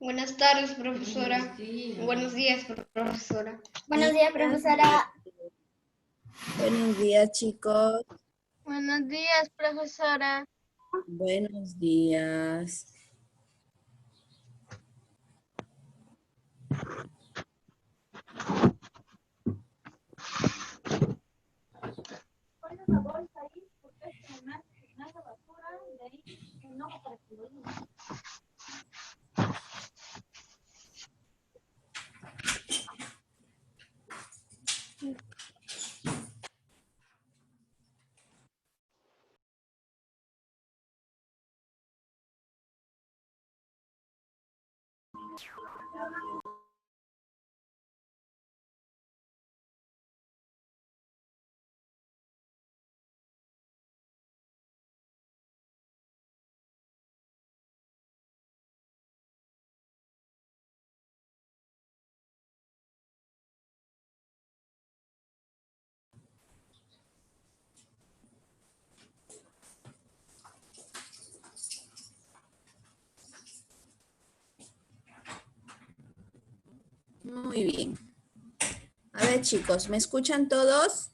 Buenas tardes, profesora. Buenos días, profesora. Buenos días, profesora. Buenos días, chicos. Buenos días, profesora. Buenos días. Pon una bolsa ahí, porque es una basura de ahí, no para que lo limpie. Muy bien. A ver, chicos, ¿me escuchan todos?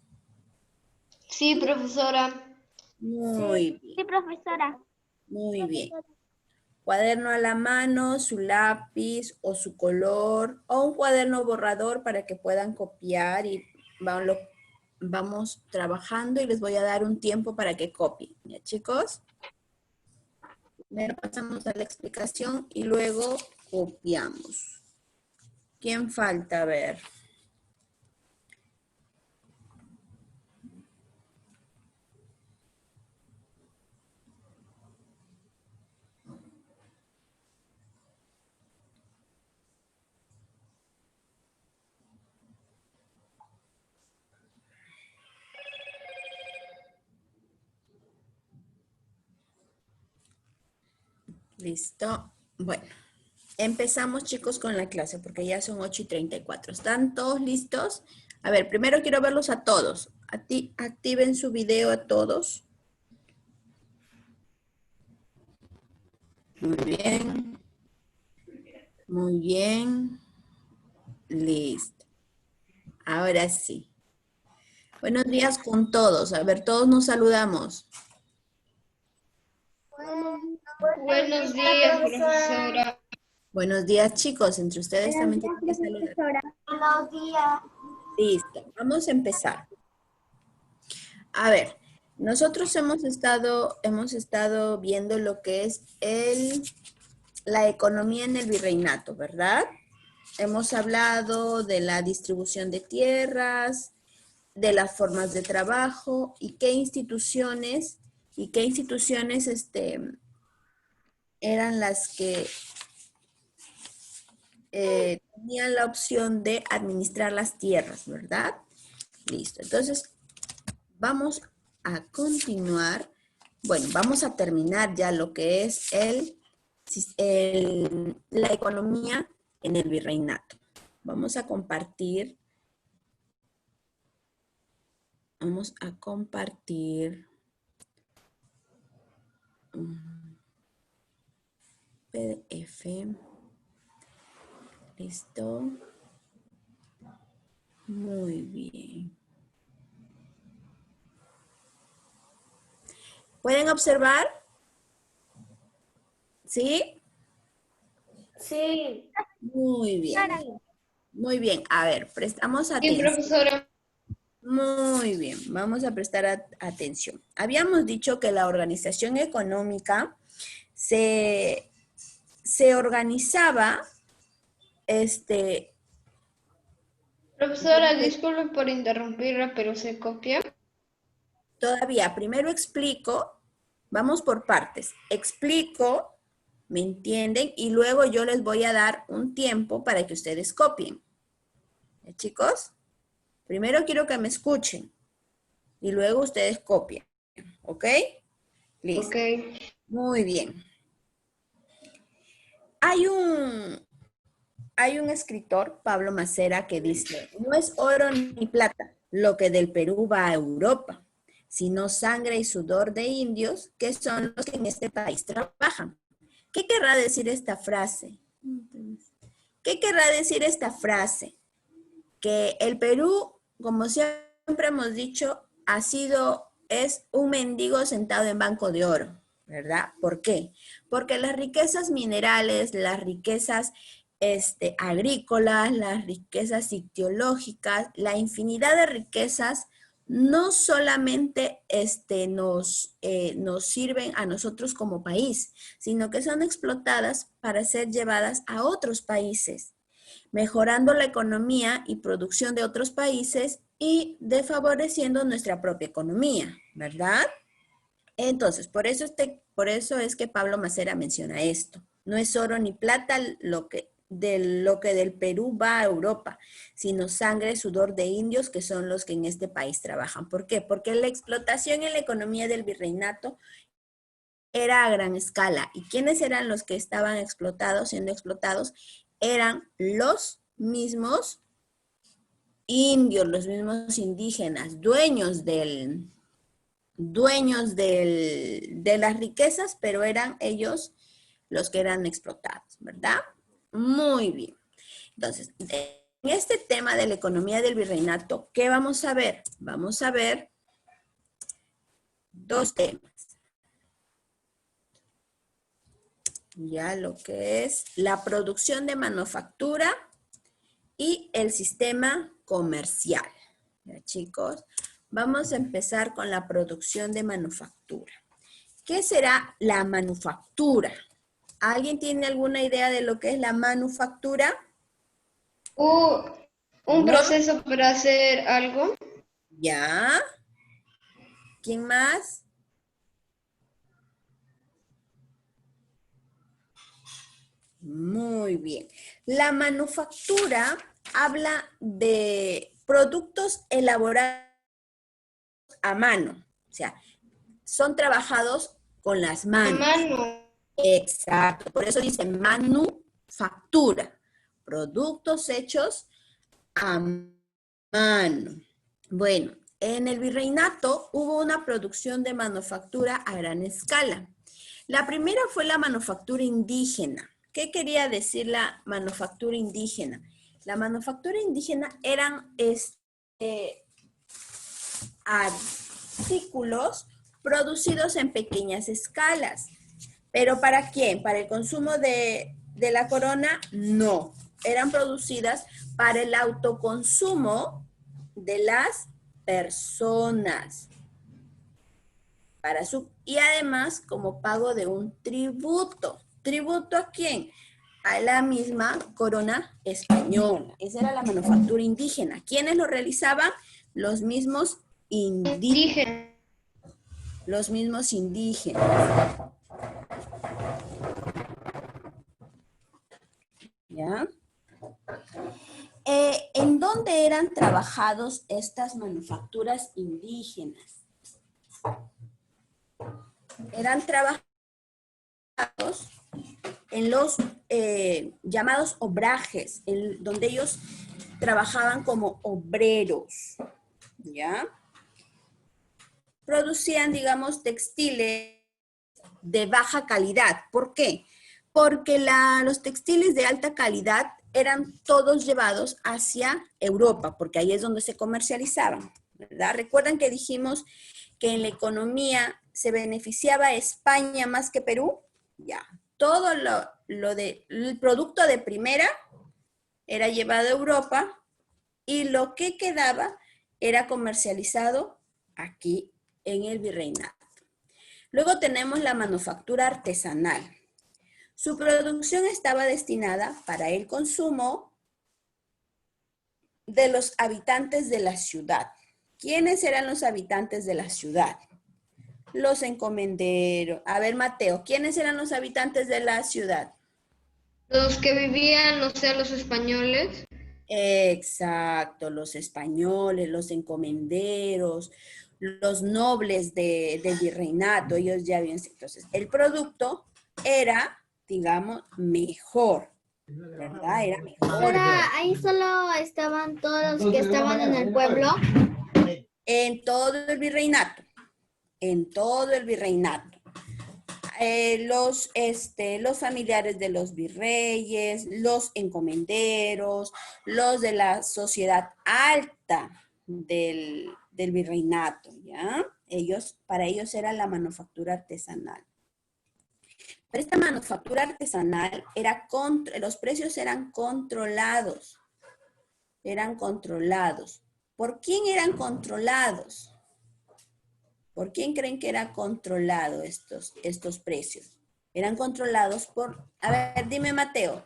Sí, profesora. Muy bien, Sí, profesora. muy bien. Cuaderno a la mano, su lápiz o su color o un cuaderno borrador para que puedan copiar y vamos trabajando y les voy a dar un tiempo para que copien. ¿Ya, chicos? Primero pasamos a la explicación y luego copiamos. ¿Quién falta? A ver. Listo. Bueno, empezamos, chicos, con la clase porque ya son 8:34. ¿Están todos listos? A ver, primero quiero verlos a todos. Activen su video a todos. Muy bien. Muy bien. Listo. Ahora sí. Buenos días con todos. A ver, todos nos saludamos. Buenos días, profesora. Buenos días, chicos. Entre ustedes también tienen que saludar. Buenos días. Listo. Vamos a empezar. A ver, nosotros hemos estado viendo lo que es la economía en el virreinato, ¿verdad? Hemos hablado de la distribución de tierras, de las formas de trabajo y qué instituciones eran las que tenían la opción de administrar las tierras, ¿verdad? Listo. Entonces, vamos a continuar. Bueno, vamos a terminar ya lo que es la economía en el virreinato. Vamos a compartir. Vamos a compartir un PDF. Listo. Muy bien. ¿Pueden observar? ¿Sí? Sí. Muy bien. Muy bien. A ver, prestamos Sí, atención. profesora. Muy bien, vamos a prestar atención. Habíamos dicho que la organización económica se organizaba, Profesora, disculpe por interrumpirla, pero se copia. todavía, primero explico, vamos por partes, explico, ¿me entienden? Y luego yo les voy a dar un tiempo para que ustedes copien. Chicos, primero quiero que me escuchen y luego ustedes copien, ¿ok? Listo. Ok. Muy bien. Hay un escritor, Pablo Macera, que dice, no es oro ni plata lo que del Perú va a Europa, sino sangre y sudor de indios, que son los que en este país trabajan. ¿Qué querrá decir esta frase? ¿Qué querrá decir esta frase? Que el Perú, como siempre hemos dicho, es un mendigo sentado en banco de oro, ¿verdad? ¿Por qué? Porque las riquezas minerales, las riquezas agrícolas, las riquezas ictiológicas, la infinidad de riquezas no solamente nos sirven a nosotros como país, sino que son explotadas para ser llevadas a otros países, mejorando la economía y producción de otros países y desfavoreciendo nuestra propia economía, ¿verdad? Entonces, por eso es que Pablo Macera menciona esto. No es oro ni plata lo que del Perú va a Europa, sino sangre, sudor de indios que son los que en este país trabajan. ¿Por qué? Porque la explotación en la economía del virreinato era a gran escala. ¿Y quiénes eran los que estaban siendo explotados? Eran los mismos indios, los mismos indígenas, dueños de las riquezas, pero eran ellos los que eran explotados, ¿verdad? Muy bien. Entonces, en este tema de la economía del virreinato, ¿qué vamos a ver? Vamos a ver dos temas. Ya lo que es la producción de manufactura y el sistema comercial. Ya, chicos, vamos a empezar con la producción de manufactura. ¿Qué será la manufactura? ¿Alguien tiene alguna idea de lo que es la manufactura? Un ¿No? proceso para hacer algo. ¿Ya? ¿Quién más? Muy bien. La manufactura habla de productos elaborados a mano. O sea, son trabajados con las A manos. mano. Exacto. Por eso dice manufactura. Productos hechos a mano. Bueno, en el virreinato hubo una producción de manufactura a gran escala. La primera fue la manufactura indígena. ¿Qué quería decir la manufactura indígena? La manufactura indígena eran artículos producidos en pequeñas escalas. ¿Pero para quién? ¿Para el consumo de la corona? No. Eran producidas para el autoconsumo de las personas. Y además como pago de un tributo. ¿Tributo a quién? A la misma corona española. Esa era la manufactura indígena. ¿Quiénes lo realizaban? Los mismos indígenas. Dije. Los mismos indígenas. ¿Ya? ¿En dónde eran trabajados estas manufacturas indígenas? Eran trabajados en los llamados obrajes, donde ellos trabajaban como obreros, ¿ya? Producían, digamos, textiles de baja calidad. ¿Por qué? Porque los textiles de alta calidad eran todos llevados hacia Europa, porque ahí es donde se comercializaban, ¿verdad? ¿Recuerdan que dijimos que en la economía se beneficiaba España más que Perú? Ya, todo el producto de primera era llevado a Europa y lo que quedaba era comercializado aquí en el virreinato. Luego tenemos la manufactura artesanal. Su producción estaba destinada para el consumo de los habitantes de la ciudad. ¿Quiénes eran los habitantes de la ciudad? Los encomenderos. A ver, Mateo, ¿quiénes eran los habitantes de la ciudad? Los que vivían, no sé, los españoles. Exacto, los españoles, los encomenderos, los nobles del virreinato, ellos ya habían... Entonces, el producto era, digamos, mejor, ¿verdad? Era mejor. Ahí solo estaban todos los que estaban en el pueblo. En todo el virreinato. En todo el virreinato. los familiares de los virreyes, los encomenderos, los de la sociedad alta del virreinato, ¿ya? Para ellos era la manufactura artesanal. Pero esta manufactura artesanal los precios eran controlados. Eran controlados. ¿Por quién eran controlados? ¿Por quién creen que era controlado estos precios? Eran controlados a ver, dime Mateo.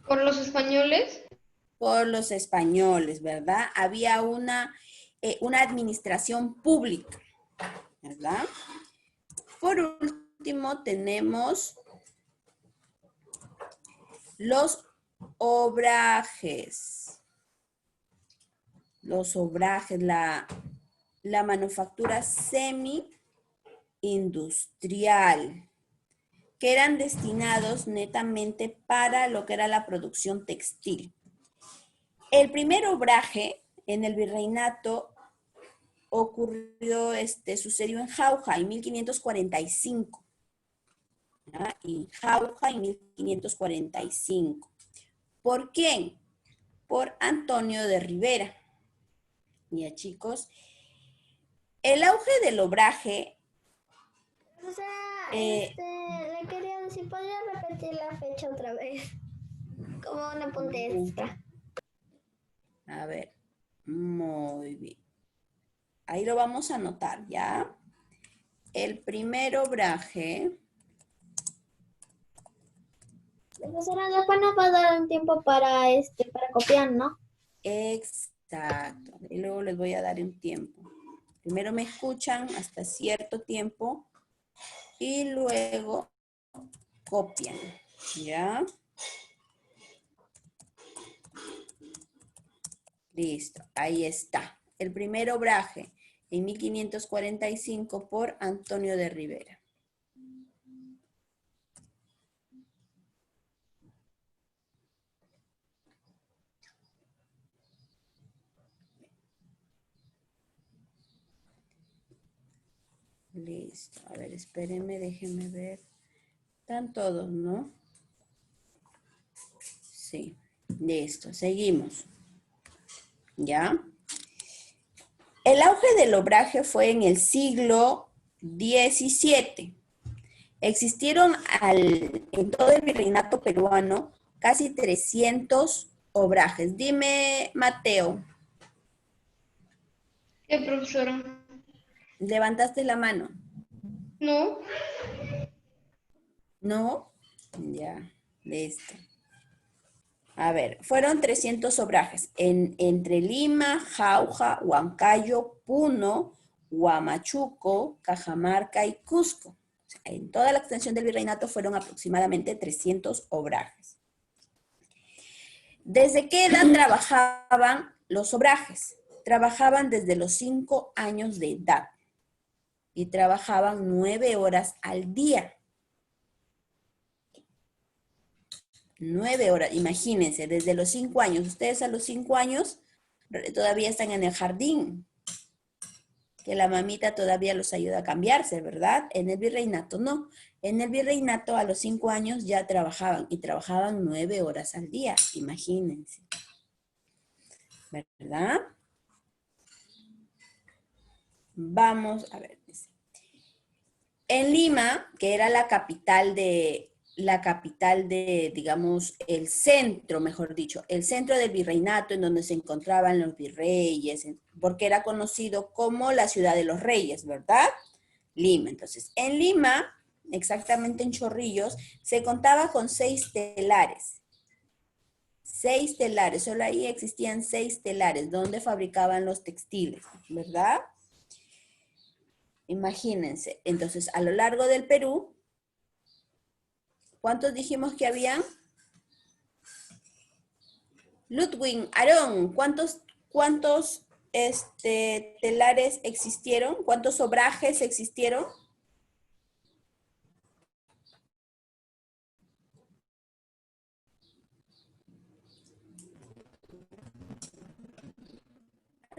¿Por los españoles? Por los españoles, ¿verdad? Había una administración pública, ¿verdad? Por último tenemos los obrajes. Los obrajes, la manufactura semi-industrial, que eran destinados netamente para lo que era la producción textil. El primer obraje en el virreinato sucedió en Jauja en 1545. ¿Ya? En Jauja en 1545. ¿Por quién? Por Antonio de Rivera. Ya, chicos. El auge del obraje. O sea, le quería decir, ¿podría repetir la fecha otra vez? Como un apunte extra. A ver, muy bien. Ahí lo vamos a anotar, ¿ya? El primer obraje. Profesora, después nos va a dar un tiempo para copiar, ¿no? Exacto. Y luego les voy a dar un tiempo. Primero me escuchan hasta cierto tiempo y luego copian, ¿ya? Listo, ahí está. El primer obraje en 1545 por Antonio de Rivera. Listo. A ver, espérenme, déjenme ver. Están todos, ¿no? Sí. Listo, seguimos. ¿Ya? El auge del obraje fue en el siglo XVII. Existieron en todo el virreinato peruano casi 300 obrajes. Dime, Mateo. ¿Qué, profesora? ¿Levantaste la mano? No. ¿No? Ya, listo. A ver, fueron 300 obrajes entre Lima, Jauja, Huancayo, Puno, Huamachuco, Cajamarca y Cusco. O sea, en toda la extensión del virreinato fueron aproximadamente 300 obrajes. ¿Desde qué edad trabajaban los obrajes? Trabajaban desde los 5 años de edad y trabajaban 9 horas al día. 9 horas, imagínense, desde los 5 años. Ustedes a los 5 años todavía están en el jardín, que la mamita todavía los ayuda a cambiarse, ¿verdad? En el virreinato no. En el virreinato a los 5 años ya trabajaban y trabajaban 9 horas al día, imagínense. ¿Verdad? Vamos a ver. En Lima, que era la capital de, digamos, el centro, mejor dicho, el centro del virreinato en donde se encontraban los virreyes, porque era conocido como la ciudad de los reyes, ¿verdad? Lima. Entonces, en Lima, exactamente en Chorrillos, se contaba con 6 telares. 6 telares, solo ahí existían 6 telares donde fabricaban los textiles, ¿verdad? Imagínense. Entonces, a lo largo del Perú, ¿cuántos dijimos que habían? Ludwig, Aarón, ¿cuántos telares existieron? ¿Cuántos obrajes existieron?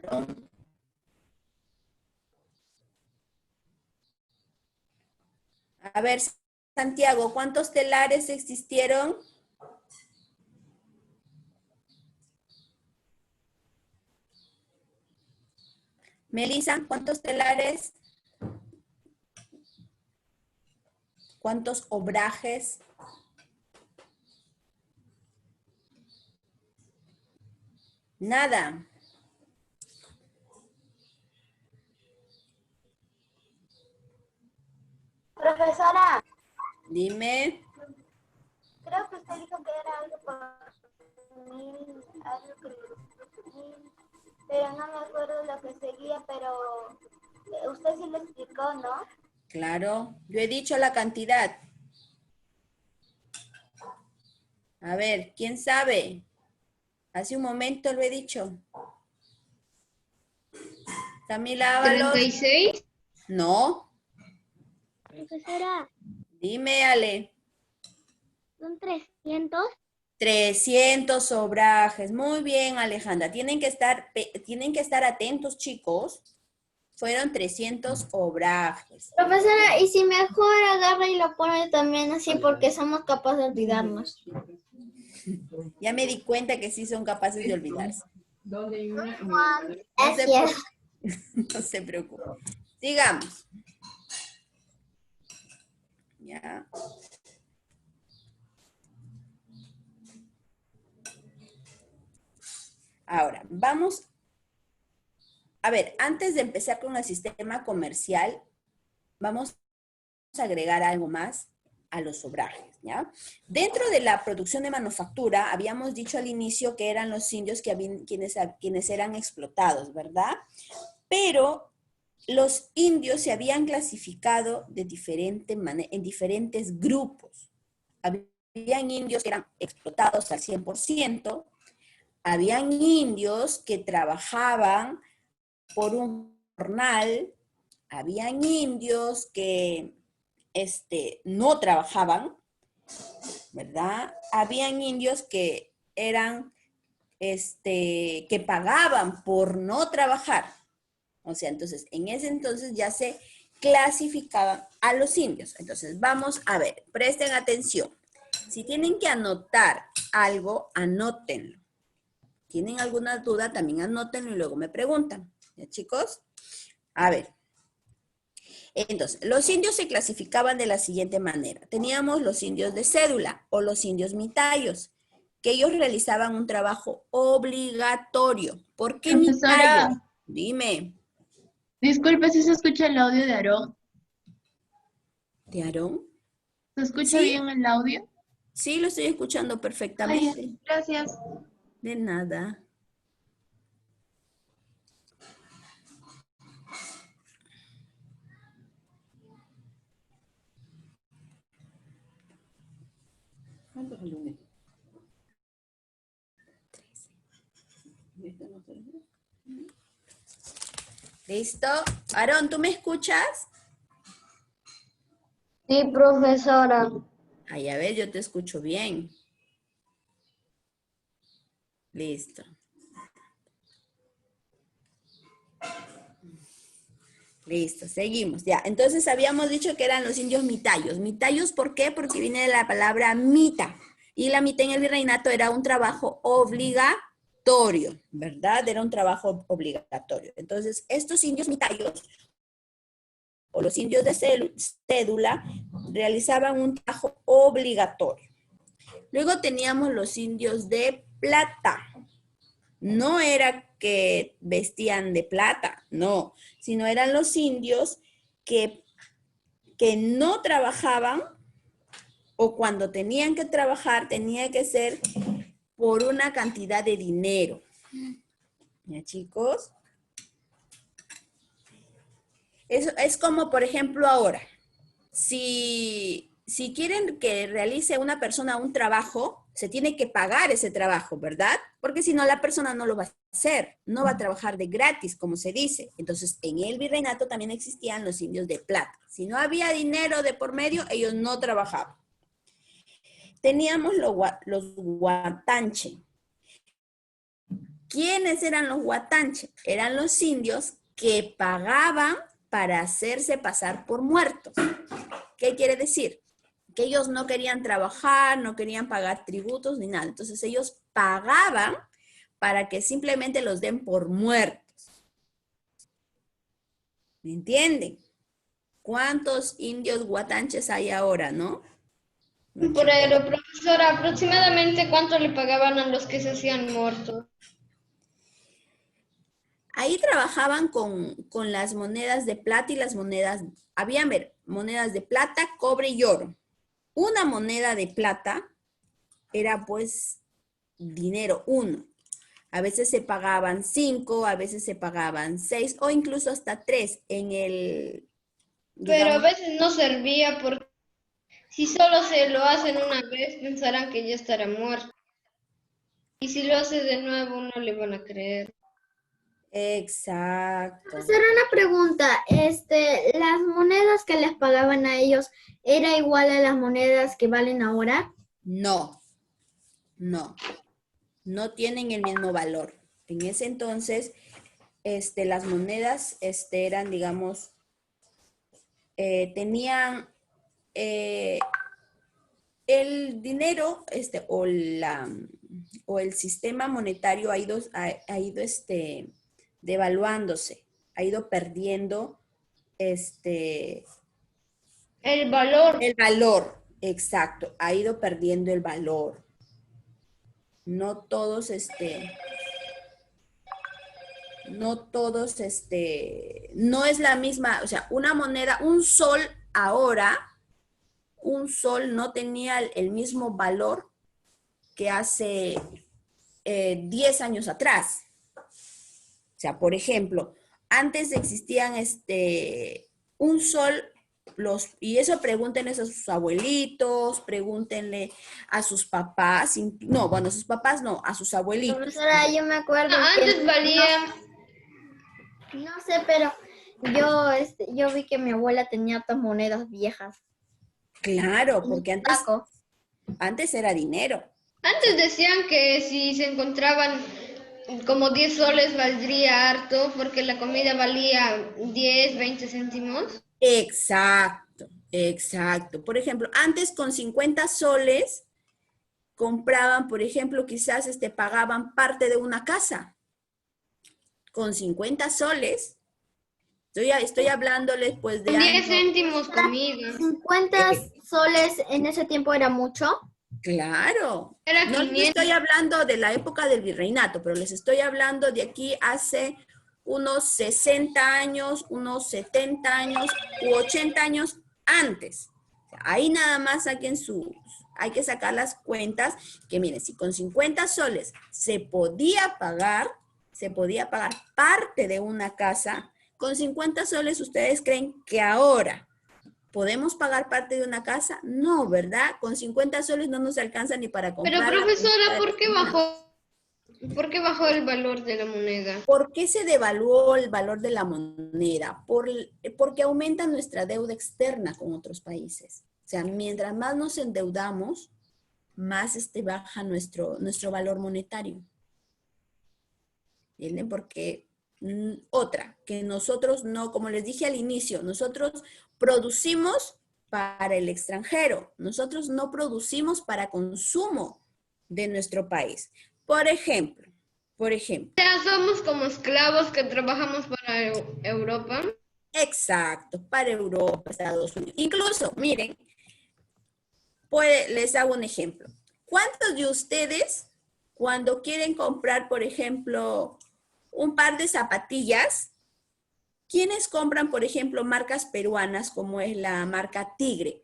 Aarón. A ver, Santiago, ¿cuántos telares existieron? Melissa, ¿cuántos telares? ¿Cuántos obrajes? Nada. Profesora, Dime. creo que usted dijo que era algo por mil, algo que pero no me acuerdo lo que seguía, pero usted sí lo explicó, ¿no? Claro, yo he dicho la cantidad. A ver, ¿quién sabe? Hace un momento lo he dicho. Camila Ábalos. 36. No. Profesora, Dime, Ale. ¿son 300? 300 obrajes. Muy bien, Alejandra. Tienen que estar atentos, chicos. Fueron 300 obrajes. Profesora, y si mejor agarra y lo pone también así porque somos capaces de olvidarnos. Ya me di cuenta que sí son capaces de olvidarse. No se Así es. No se preocupe. Sigamos. Ya. Ahora, vamos. A ver, antes de empezar con el sistema comercial, vamos a agregar algo más a los obrajes, ¿ya? Dentro de la producción de manufactura, habíamos dicho al inicio que eran los indios quienes eran explotados, ¿verdad? Pero los indios se habían clasificado de en diferentes grupos. Habían indios que eran explotados al 100%, habían indios que trabajaban por un jornal, habían indios que no trabajaban, ¿verdad? Habían indios que eran, que pagaban por no trabajar. O sea, entonces, en ese entonces ya se clasificaban a los indios. Entonces, vamos a ver, presten atención. Si tienen que anotar algo, anótenlo. ¿Tienen alguna duda? También anótenlo y luego me preguntan. ¿Ya, chicos? A ver. Entonces, los indios se clasificaban de la siguiente manera. Teníamos los indios de cédula o los indios mitayos, que ellos realizaban un trabajo obligatorio. ¿Por qué Profesora, mitayos? Dime. disculpe si se escucha el audio de Aarón. ¿De Aarón? ¿Se escucha ¿Sí? bien el audio? Sí, lo estoy escuchando perfectamente. Ay, gracias. De nada. ¿Cuántos alumnos? 13. ¿Listo? Aarón, ¿tú me escuchas? Sí, profesora. Ay, a ver, yo te escucho bien. Listo. Listo, seguimos. Ya, entonces habíamos dicho que eran los indios mitayos. ¿Mitayos por qué? Porque viene de la palabra mita. Y la mita en el virreinato era un trabajo obligatorio, ¿verdad? Era un trabajo obligatorio. Entonces, estos indios mitayos o los indios de cédula realizaban un trabajo obligatorio. Luego teníamos los indios de plata. No era que vestían de plata, no, sino eran los indios que no trabajaban o cuando tenían que trabajar tenía que ser por una cantidad de dinero. ¿Ya, chicos? Eso es como, por ejemplo, ahora, si quieren que realice una persona un trabajo, se tiene que pagar ese trabajo, ¿verdad? Porque si no, la persona no lo va a hacer, no va a trabajar de gratis, como se dice. Entonces, en el virreinato también existían los indios de plata. Si no había dinero de por medio, ellos no trabajaban. Teníamos los guatanche. ¿Quiénes eran los guatanche? Eran los indios que pagaban para hacerse pasar por muertos. ¿Qué quiere decir? que ellos no querían trabajar, no querían pagar tributos ni nada. Entonces ellos pagaban para que simplemente los den por muertos. ¿Me entienden? ¿Cuántos indios guatanches hay ahora, no? Pero, profesora, aproximadamente ¿cuánto le pagaban a los que se hacían muertos? Ahí trabajaban con las monedas de plata y las monedas, habían monedas de plata, cobre y oro. Una moneda de plata era pues dinero, 1. A veces se pagaban 5, a veces se pagaban 6 o incluso hasta 3 en el, Pero a digamos, veces no servía porque si solo se lo hacen una vez pensarán que ya estará muerto. Y si lo hace de nuevo no le van a creer. exacto. Hacer una pregunta, ¿las monedas que les pagaban a ellos era igual a las monedas que valen ahora? No, no tienen el mismo valor. En ese entonces, las monedas eran, digamos, tenían el dinero o el sistema monetario ha ido devaluándose, ha ido perdiendo El valor. el valor, exacto, ha ido perdiendo el valor. No todos, no es la misma, o sea, una moneda, un sol ahora, un sol no tenía el mismo valor que hace 10 años atrás. O sea, por ejemplo, antes existían un sol, y eso pregúntenle a sus abuelitos, pregúntenle a sus papás, no, bueno, a sus papás no, a sus abuelitos. Profesora, yo me acuerdo Antes valía, no sé, pero yo vi que mi abuela tenía estas monedas viejas. Claro, porque antes, Saco. antes era dinero. antes decían que si se encontraban como 10 soles valdría harto porque la comida valía 10, 20 céntimos. Exacto, exacto. Por ejemplo, antes con 50 soles compraban, por ejemplo, quizás pagaban parte de una casa. Con 50 soles, estoy hablándoles pues de Con 10 años. céntimos comida. 50 soles en ese tiempo era mucho. Claro. Era No les 500. estoy hablando de la época del virreinato, pero les estoy hablando de aquí hace unos 60 años, unos 70 años u 80 años antes. O sea, ahí nada más hay que sacar las cuentas que miren, si con 50 soles se podía pagar parte de una casa, con 50 soles ustedes creen que ahora ¿podemos pagar parte de una casa? No, ¿verdad? Con 50 soles no nos alcanza ni para Pero comprar la profesora, comida de la semana. ¿por qué bajó el valor de la moneda? ¿Por qué se devaluó el valor de la moneda? Porque aumenta nuestra deuda externa con otros países. O sea, mientras más nos endeudamos, más baja nuestro valor monetario. ¿Entienden? Porque otra, que nosotros no, como les dije al inicio, nosotros producimos para el extranjero, nosotros no producimos para consumo de nuestro país. Por ejemplo, O sea, somos como esclavos que trabajamos para Europa. exacto, para Europa, Estados Unidos. Incluso, miren, les hago un ejemplo. ¿Cuántos de ustedes, cuando quieren comprar, por ejemplo, un par de zapatillas, quiénes compran, por ejemplo, marcas peruanas como es la marca Tigre?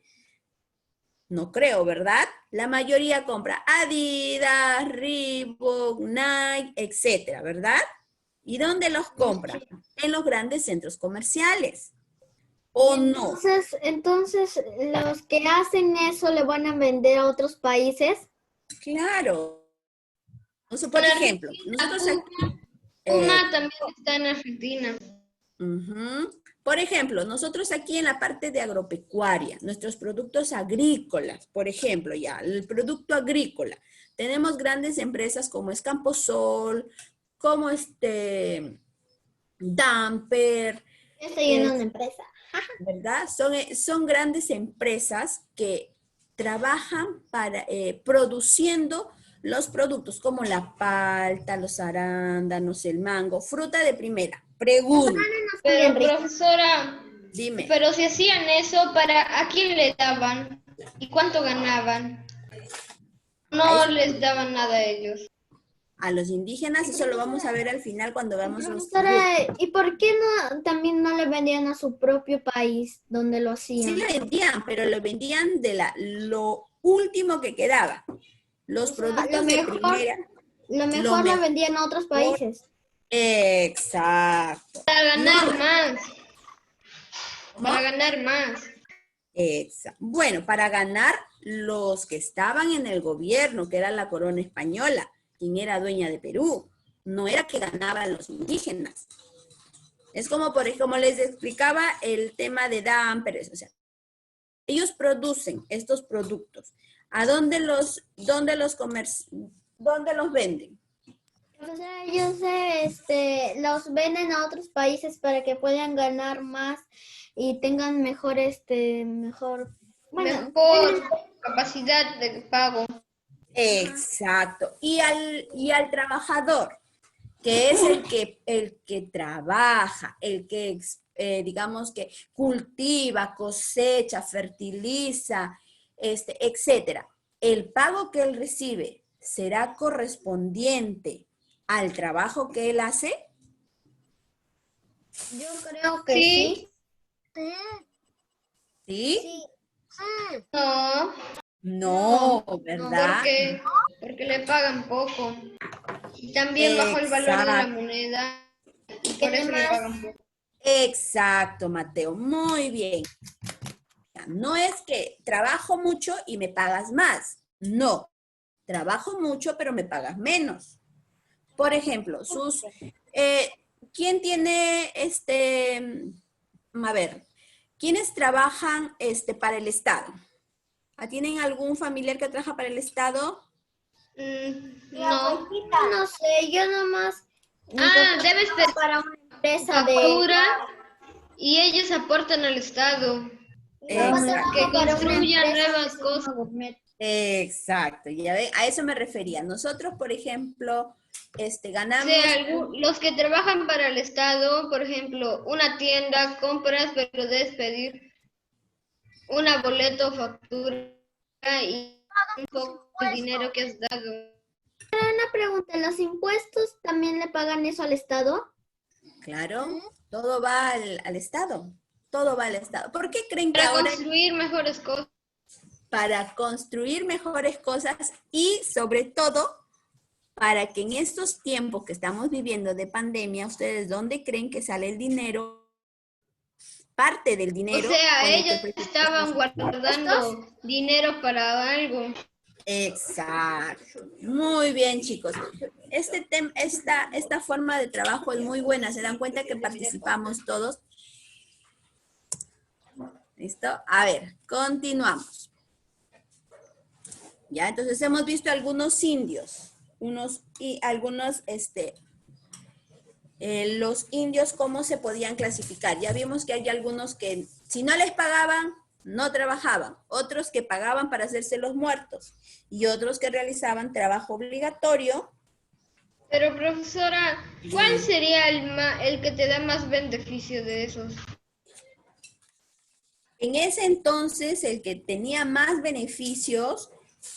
No creo, ¿verdad? La mayoría compra Adidas, Reebok, Nike, etcétera, ¿verdad? ¿Y dónde los compran? En los grandes centros comerciales. ¿O no? Entonces, los que hacen eso le van a vender a otros países. Claro. Entonces, por ejemplo, nosotros aquí... Puma también está en Argentina. Por ejemplo, nosotros aquí en la parte de agropecuaria, nuestros productos agrícolas, por ejemplo, ya, el producto agrícola, tenemos grandes empresas como es Camposol, como Damper. Estoy en una empresa. ¿Verdad? Son grandes empresas que trabajan para, produciendo los productos como la palta, los arándanos, el mango, fruta de primera. Pregunta, Pero profesora, dime. pero si hacían eso, ¿a quién le daban? ¿Y cuánto ganaban? No les daban nada a ellos. A los indígenas, eso lo vamos a ver al final cuando veamos los Profesora, ¿y por qué también no le vendían a su propio país donde lo Sí hacían? lo vendían, pero lo vendían de lo último que quedaba. Los O sea, productos de primera. Lo mejor lo vendían a otros países. Exacto. Para ganar No, más. ¿cómo? Para ganar más. Exacto. Bueno, para ganar los que estaban en el gobierno, que era la corona española, quien era dueña de Perú. No era que ganaban los indígenas. Es como, como les explicaba el tema de Damperes, o sea, ellos producen estos productos. ¿A dónde los venden? Profesora, ellos los venden a otros países para que puedan ganar más y tengan mejor, bueno, Mejor capacidad de pago. Exacto. Y al trabajador, que es el que trabaja, el que, digamos que cultiva, cosecha, fertiliza, etcétera. El pago que él recibe será correspondiente al trabajo que él hace. yo creo que Sí. sí. ¿Sí? No, No, ¿verdad? porque le pagan poco. Y también bajó el valor de la Exacto. moneda. Y por eso le pagan poco. Exacto, Mateo. Muy bien. No es que trabajo mucho y me pagas más. No. Trabajo mucho, pero me pagas menos. Por ejemplo, ¿quién tiene a ver, ¿quiénes trabajan para el Estado? ¿Tienen algún familiar que trabaja para el Estado? No. No sé, yo nomás Debes de para una empresa factura y ellos aportan al Estado. Exacto. Que construyan nuevas cosas. Exacto, ya ven, a eso me refería. Nosotros, por ejemplo, ganamos. Los que trabajan para el Estado, por ejemplo, una tienda, compras, pero debes pedir una boleto, factura y un poco de dinero que has dado. Una pregunta, ¿los impuestos también le pagan eso al Estado? Claro, todo va al Estado. Todo va al Estado. ¿Por qué creen que Para ahora? construir mejores cosas. Para construir mejores cosas y sobre todo para que en estos tiempos que estamos viviendo de pandemia, ¿ustedes dónde creen que sale el dinero? Parte del dinero. O sea, con el que ellos estaban guardando dinero para algo. Exacto. Muy bien, chicos. Esta forma de trabajo es muy buena. ¿Se dan cuenta que participamos todos? ¿Listo? A ver, continuamos. Ya, entonces hemos visto algunos indios, los indios cómo se podían clasificar. Ya vimos que hay algunos que si no les pagaban, no trabajaban. Otros que pagaban para hacerse los muertos. Y otros que realizaban trabajo obligatorio. Pero profesora, ¿cuál sería el que te da más beneficio de esos? En ese entonces, el que tenía más beneficios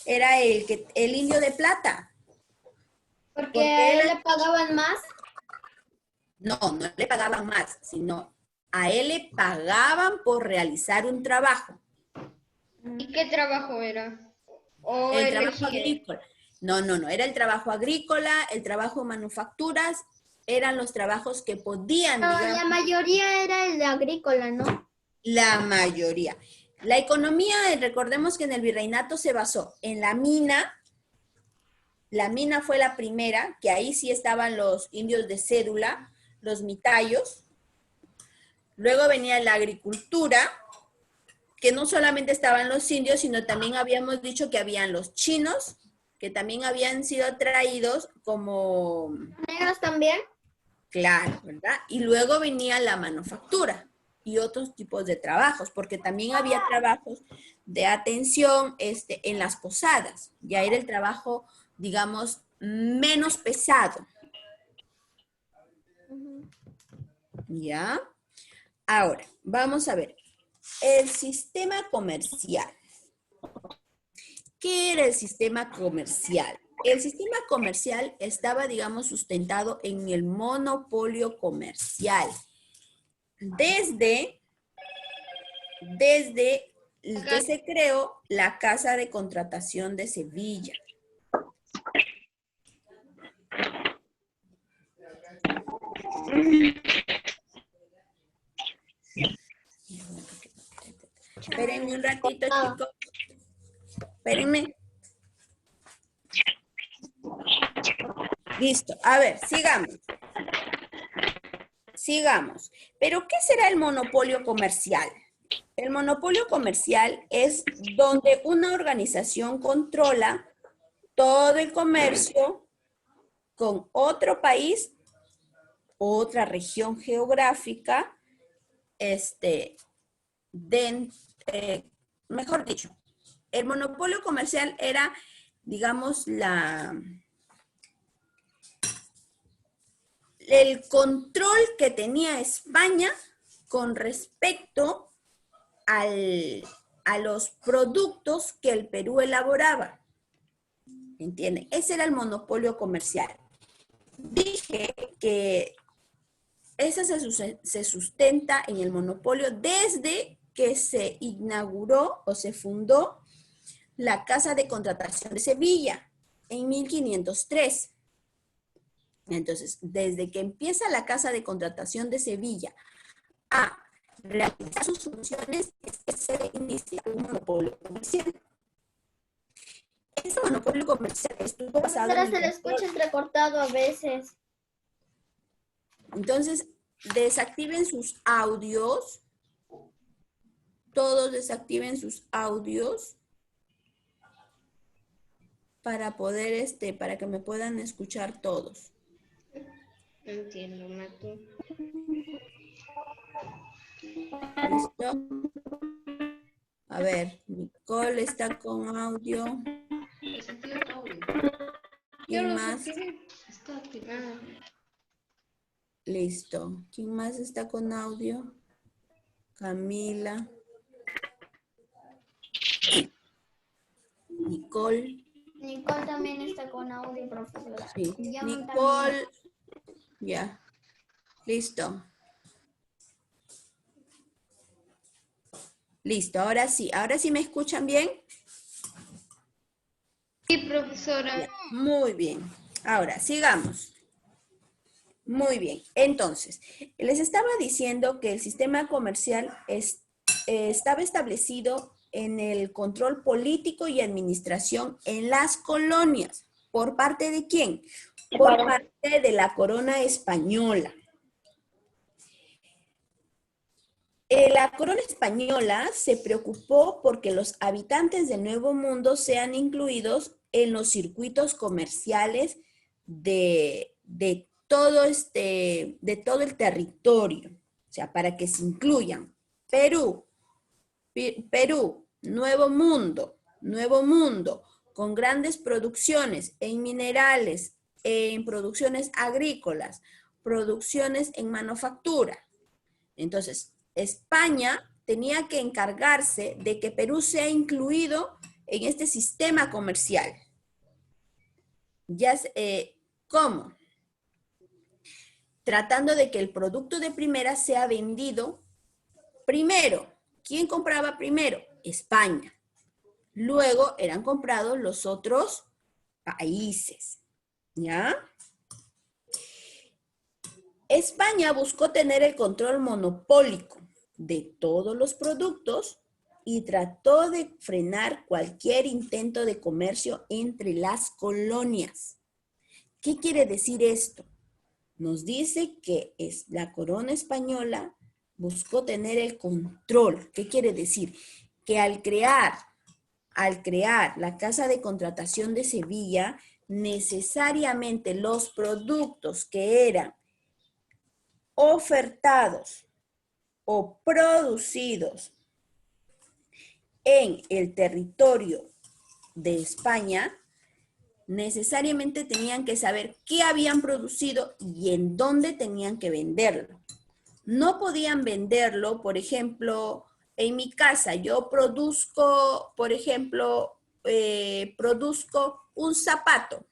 era el indio de plata. Porque a él le pagaban más. No le pagaban más, sino a él le pagaban por realizar un trabajo. ¿Y qué trabajo era? ¿O El trabajo elegía? agrícola. No, era el trabajo agrícola, el trabajo manufacturas, eran los trabajos que podían, No, digamos. la mayoría era el agrícola, ¿no? La mayoría. La economía, recordemos que en el virreinato se basó en la mina. La mina fue la primera, que ahí sí estaban los indios de cédula, los mitayos. Luego venía la agricultura, que no solamente estaban los indios, sino también habíamos dicho que habían los chinos, que también habían sido traídos como... ¿Negros también? Claro, ¿verdad? Y luego venía la manufactura. y otros tipos de trabajos, porque también había trabajos de atención en las posadas. Ya era el trabajo, digamos, menos pesado. ¿Ya? Ahora, vamos a ver. El sistema comercial. ¿Qué era el sistema comercial? El sistema comercial estaba, digamos, sustentado en el monopolio comercial. Desde que se creó la Casa de Contratación de Sevilla. Espérenme un ratito, chicos. Espérenme. Listo. A ver, sigamos. Sigamos. ¿Pero qué será el monopolio comercial? El monopolio comercial es donde una organización controla todo el comercio con otro país, otra región geográfica, mejor dicho, el monopolio comercial era, digamos, el control que tenía España con respecto a los productos que el Perú elaboraba. ¿Entienden? Ese era el monopolio comercial. Dije que ese se sustenta en el monopolio desde que se inauguró o se fundó la Casa de Contratación de Sevilla en 1503. Entonces, desde que empieza la Casa de Contratación de Sevilla a realizar sus funciones, es que se inicia un monopolio comercial. Ese monopolio comercial estuvo basado en... Se le escucha entrecortado a veces. Entonces, desactiven sus audios. Todos desactiven sus audios para poder, para que me puedan escuchar todos. No entiendo, Mato. ¿Listo? A ver, Nicole está con audio. ¿Quién más? Está activado. Listo. ¿Quién más está con audio? Camila. Nicole. Nicole también está con audio, profesora. Sí. Yo Nicole. también. Ya. Listo. Listo, ahora sí me escuchan bien. Sí, profesora. Ya, muy bien. Ahora, sigamos. Muy bien. Entonces, les estaba diciendo que el sistema comercial estaba establecido en el control político y administración en las colonias. ¿Por parte de quién? Por parte de la corona española. La corona española se preocupó porque los habitantes del Nuevo Mundo sean incluidos en los circuitos comerciales de todo el territorio, o sea, para que se incluyan Perú, Nuevo Mundo, con grandes producciones en minerales, en producciones agrícolas, producciones en manufactura. Entonces, España tenía que encargarse de que Perú sea incluido en este sistema comercial. ¿Cómo? Tratando de que el producto de primera sea vendido primero. ¿Quién compraba primero? España. Luego eran comprados los otros países. ¿Ya? España buscó tener el control monopólico de todos los productos y trató de frenar cualquier intento de comercio entre las colonias. ¿Qué quiere decir esto? Nos dice que la corona española buscó tener el control. ¿Qué quiere decir? Que al crear la Casa de Contratación de Sevilla, necesariamente los productos que eran ofertados o producidos en el territorio de España, necesariamente tenían que saber qué habían producido y en dónde tenían que venderlo. No podían venderlo, por ejemplo, en mi casa. Yo produzco, por ejemplo, produzco un zapato.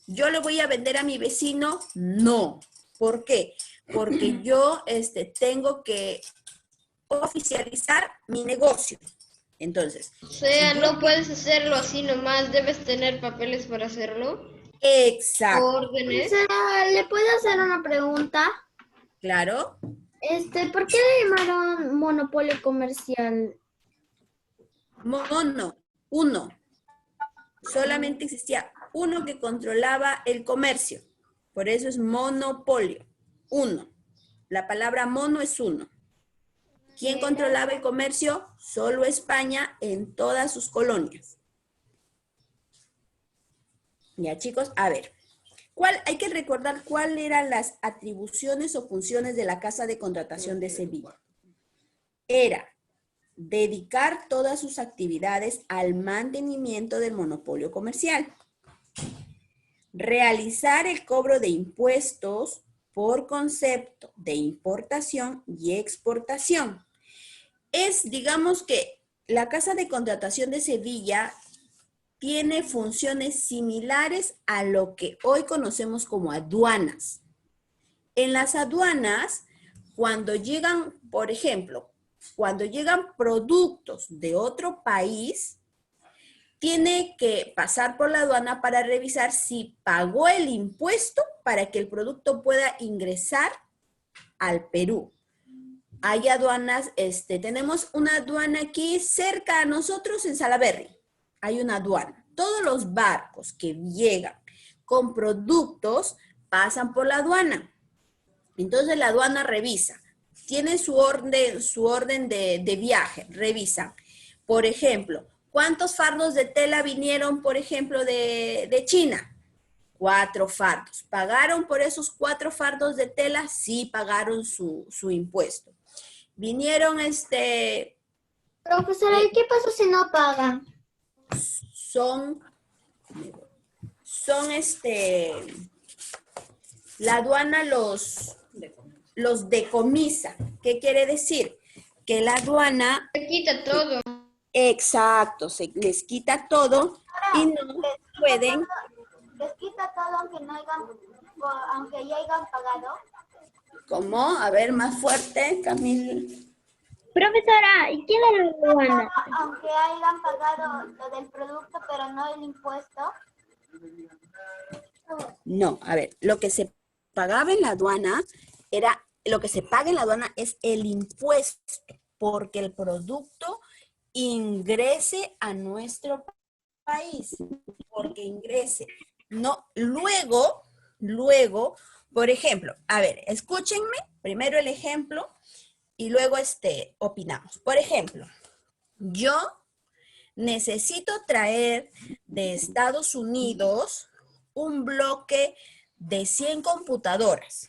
¿Yo le voy a vender a mi vecino? No. ¿Por qué? Porque yo tengo que oficializar mi negocio. Entonces, O sea, si yo... no puedes hacerlo así nomás, debes tener papeles para hacerlo. Exacto, Órdenes. ¿Le puedo hacer una pregunta? claro. ¿Por qué le llamaron monopolio comercial? Uno. Solamente existía uno que controlaba el comercio. Por eso es monopolio. Uno. La palabra mono es uno. ¿Quién controlaba el comercio? Solo España en todas sus colonias. Ya, chicos, a ver. Hay que recordar cuáles eran las atribuciones o funciones de la Casa de Contratación de Sevilla. Era dedicar todas sus actividades al mantenimiento del monopolio comercial. Realizar el cobro de impuestos por concepto de importación y exportación. Digamos que la Casa de Contratación de Sevilla tiene funciones similares a lo que hoy conocemos como aduanas. En las aduanas, cuando llegan, por ejemplo, cuando llegan productos de otro país, tiene que pasar por la aduana para revisar si pagó el impuesto para que el producto pueda ingresar al Perú. Hay aduanas, tenemos una aduana aquí cerca a nosotros en Salaberry. Hay una aduana. Todos los barcos que llegan con productos pasan por la aduana. Entonces la aduana revisa. Tiene su orden de viaje. Revisa. Por ejemplo, ¿cuántos fardos de tela vinieron, por ejemplo, de China? 4 fardos. ¿Pagaron por esos 4 fardos de tela? Sí, pagaron su impuesto. Vinieron Profesora, ¿y qué pasa si no pagan? La aduana los decomisa. ¿Qué quiere decir? Que la aduana... Se quita todo. Exacto, se les quita todo y no pueden... ¿Les quita todo aunque ya hayan pagado? ¿Cómo? A ver, más fuerte, Camila. Profesora, ¿y quién era la aduana? Aunque hayan pagado lo del producto, pero no el impuesto. No, a ver, lo que se pagaba en la aduana lo que se paga en la aduana es el impuesto, porque el producto ingrese a nuestro país, porque ingrese. No, luego, por ejemplo, a ver, escúchenme, primero el ejemplo y luego opinamos. Por ejemplo, yo necesito traer de Estados Unidos bloque de 100 computadoras.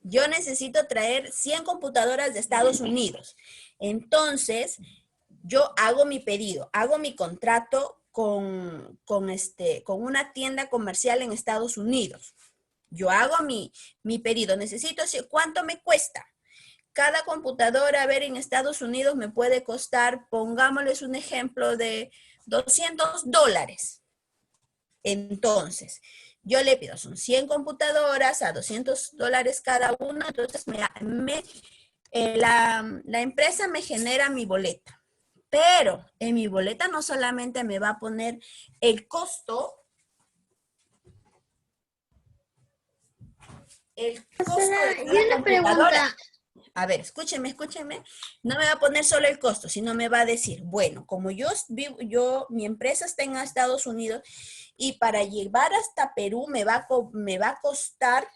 Yo necesito traer 100 computadoras de Estados Unidos. Entonces, yo hago mi pedido, hago mi contrato con una tienda comercial en Estados Unidos. Yo hago mi pedido. Necesito, ¿cuánto me cuesta? Cada computadora, a ver, en Estados Unidos me puede costar, pongámosles un ejemplo de $200. Entonces, yo le pido, son 100 computadoras a $200 cada una, entonces la empresa me genera mi boleta. Pero en mi boleta no solamente me va a poner el costo de la computadora. A ver, escúcheme. No me va a poner solo el costo, sino me va a decir, bueno, como mi empresa está en Estados Unidos y para llevar hasta Perú me va a costar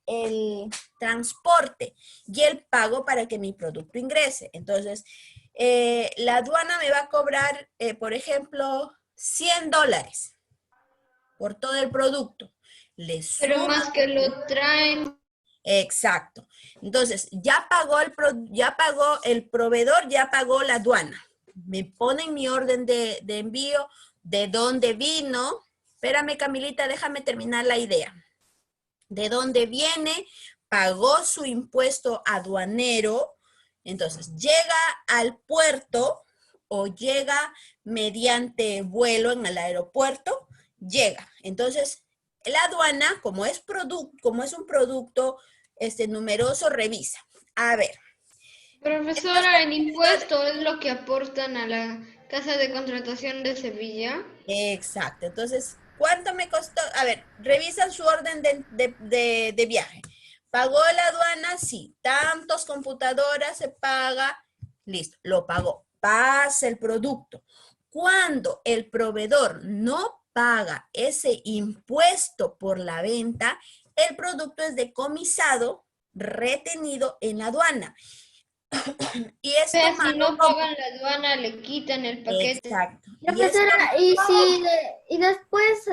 el transporte y el pago para que mi producto ingrese. Entonces, la aduana me va a cobrar, por ejemplo, $100 por todo el producto. le Pero suman. más que lo traen. Exacto. Entonces, ya pagó el proveedor, ya pagó la aduana. Me ponen mi orden de envío, de dónde vino. Espérame, Camilita, déjame terminar la idea. De dónde viene, pagó su impuesto aduanero. Entonces, llega al puerto o llega mediante vuelo en el aeropuerto, llega. Entonces, la aduana, como es un producto numeroso, revisa. A ver. Profesora, el impuesto es lo que aportan a la Casa de Contratación de Sevilla. Exacto. Entonces, ¿cuánto me costó? A ver, revisan su orden de viaje. ¿Pagó la aduana? Sí. Tantos computadoras se paga. Listo, lo pagó. Pasa el producto. Cuando el proveedor no paga ese impuesto por la venta, el producto es decomisado, retenido en la aduana. Y esto, O sea, si mano, no pagan la aduana, le quitan el paquete. exacto. Y esto, Profesora, y si y después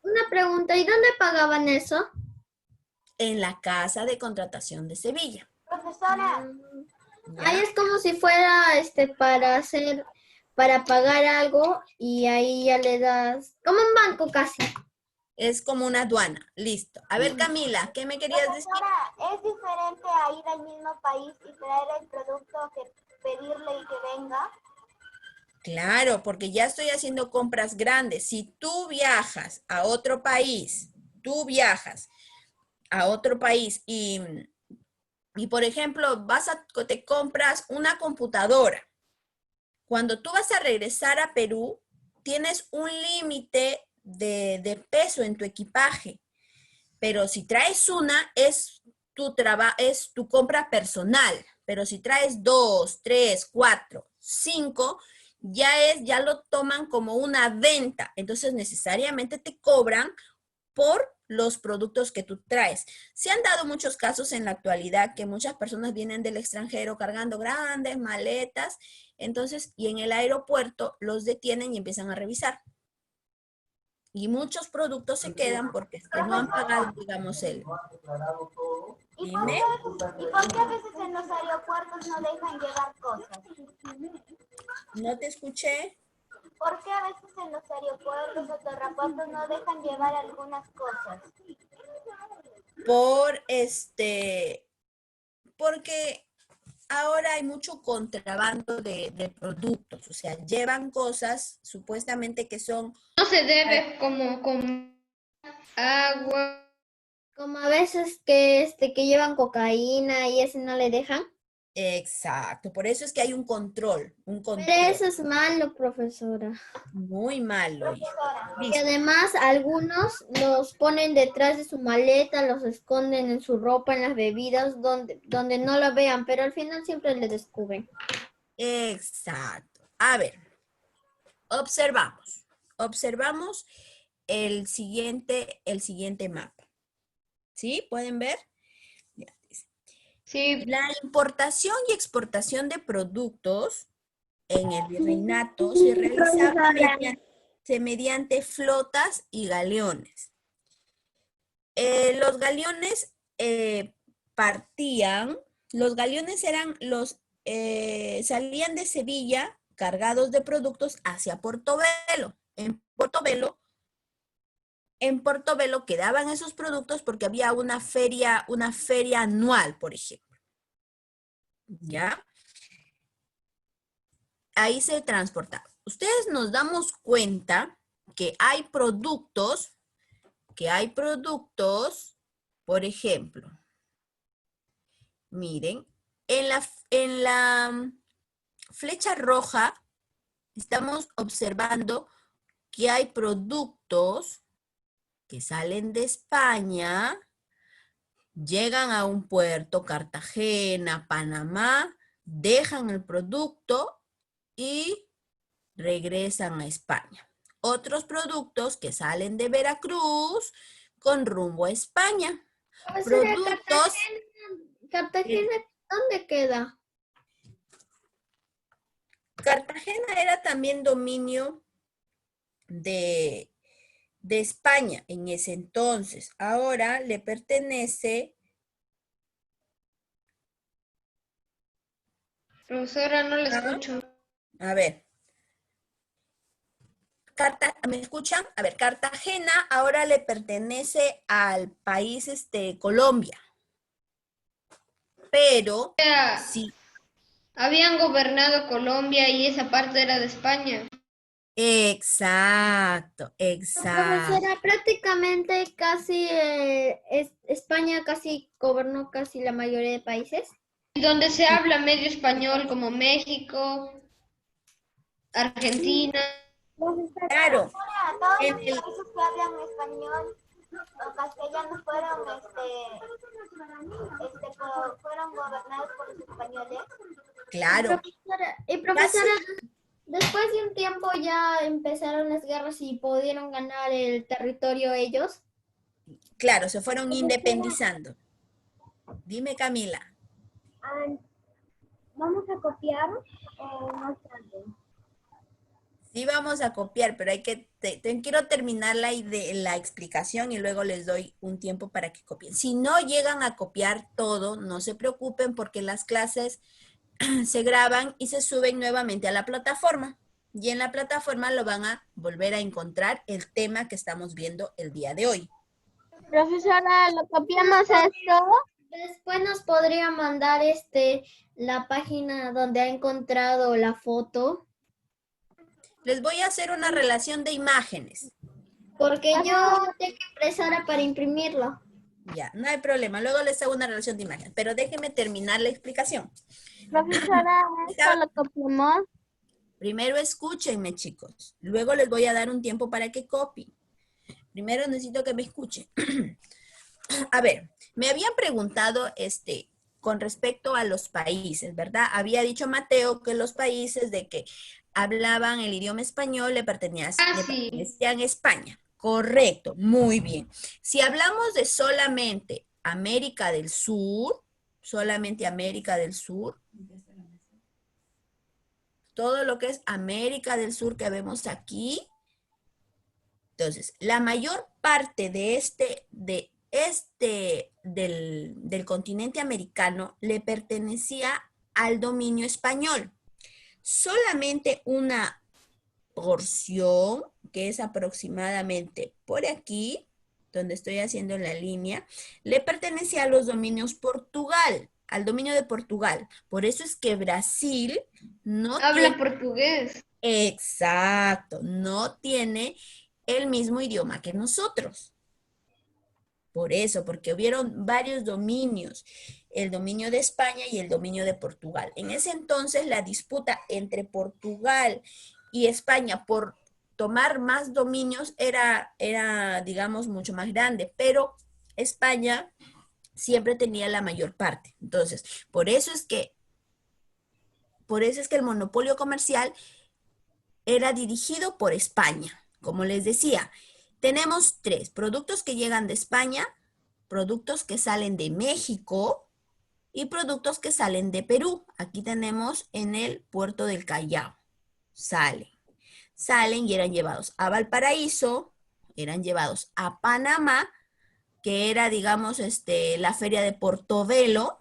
una pregunta, ¿y dónde pagaban eso? en la Casa de Contratación de Sevilla. Profesora, Ahí ¿Ya? es como si fuera para pagar algo y ahí ya le das, como un banco casi. Es como una aduana. Listo. A ver, Camila, ¿qué me querías decir? profesora, ¿es diferente a ir al mismo país y traer el producto que pedirle y que venga? Claro, porque ya estoy haciendo compras grandes. Si tú viajas a otro país, y por ejemplo, te compras una computadora. Cuando tú vas a regresar a Perú, tienes un límite de peso en tu equipaje. Pero si traes una, es tu compra personal. Pero si traes 2, 3, 4, 5, ya lo toman como una venta. Entonces necesariamente te cobran por los productos que tú traes. Se han dado muchos casos en la actualidad que muchas personas vienen del extranjero cargando grandes maletas, entonces, y en el aeropuerto los detienen y empiezan a revisar. Y muchos productos se quedan porque no han pagado, digamos, el... ¿Y por Dime, qué a veces en los aeropuertos no dejan llevar cosas? no te escuché. ¿Por qué a veces en los aeropuertos o terrapuertos no dejan llevar algunas cosas? Porque ahora hay mucho contrabando de productos, o sea, llevan cosas supuestamente que son... No se debe como con agua. Como a veces que llevan cocaína y ese no le dejan. Exacto, por eso es que hay un control Pero eso es malo, profesora. muy malo, hija. Profesora, Y Listo. además algunos los ponen detrás de su maleta, los esconden en su ropa, en las bebidas, donde no lo vean, pero al final siempre le descubren. Exacto. A ver, observamos el siguiente mapa. ¿Sí? ¿Pueden ver? Ya, dice. Sí, La importación y exportación de productos en el virreinato se realizaba mediante flotas y galeones. Los galeones salían de Sevilla cargados de productos hacia Portobelo. En Portobelo quedaban esos productos porque había una feria anual, por ejemplo. ¿Ya? Ahí se transportaba. Ustedes nos damos cuenta que hay productos, por ejemplo, miren, en la flecha roja estamos observando que hay productos que salen de España, llegan a un puerto, Cartagena, Panamá, dejan el producto y regresan a España. Otros productos que salen de Veracruz con rumbo a España. Profesora, Productos Cartagena, ¿dónde queda? Cartagena era también dominio de de España en ese entonces. Ahora le pertenece... Profesora, no la escucho. A ver. ¿Me escuchan? A ver, Cartagena ahora le pertenece al país Colombia. Pero sí. Habían gobernado Colombia y esa parte era de España. Exacto, exacto. Profesora, prácticamente casi España casi gobernó casi la mayoría de países. Donde se habla medio español como México, Argentina. Claro. Todos En los el, países que hablan español o castellano fueron gobernados por los españoles. claro. Profesora, después de un tiempo ya empezaron las guerras y pudieron ganar el territorio ellos. Claro, se fueron independizando. Dime, Camila. ¿Vamos a copiar o más tarde? Sí vamos a copiar, pero hay que, quiero terminar la explicación y luego les doy un tiempo para que copien. Si no llegan a copiar todo, no se preocupen porque las clases se graban y se suben nuevamente a la plataforma. Y en la plataforma lo van a volver a encontrar el tema que estamos viendo el día de hoy. Profesora, ¿lo copiamos esto? Después nos podría mandar la página donde ha encontrado la foto. Les voy a hacer una relación de imágenes. Porque yo tengo impresora para imprimirlo. Ya, no hay problema. Luego les hago una relación de imágenes. Pero déjenme terminar la explicación. Profesora, ¿esto lo copiamos? Primero escúchenme, chicos. Luego les voy a dar un tiempo para que copien. Primero necesito que me escuchen. A ver, me habían preguntado con respecto a los países, ¿verdad? Había dicho Mateo que los países de que hablaban el idioma español le pertenecían a España. Correcto, muy bien. Si hablamos de solamente América del Sur, solamente América del Sur, todo lo que es América del Sur que vemos aquí, entonces, la mayor parte del continente americano le pertenecía al dominio español. Solamente una porción, que es aproximadamente por aquí, donde estoy haciendo la línea, le pertenecía a los dominios Portugal, al dominio de Portugal. Por eso es que Brasil no habla portugués. Exacto, no tiene el mismo idioma que nosotros. Por eso, porque hubieron varios dominios, el dominio de España y el dominio de Portugal. En ese entonces la disputa entre Portugal y España por tomar más dominios era, digamos, mucho más grande, pero España siempre tenía la mayor parte. Entonces, por eso es que el monopolio comercial era dirigido por España. Como les decía, tenemos 3, productos que llegan de España, productos que salen de México y productos que salen de Perú. Aquí tenemos en el puerto del Callao. Salen y eran llevados a Valparaíso, eran llevados a Panamá, que era, digamos, la feria de Portobelo,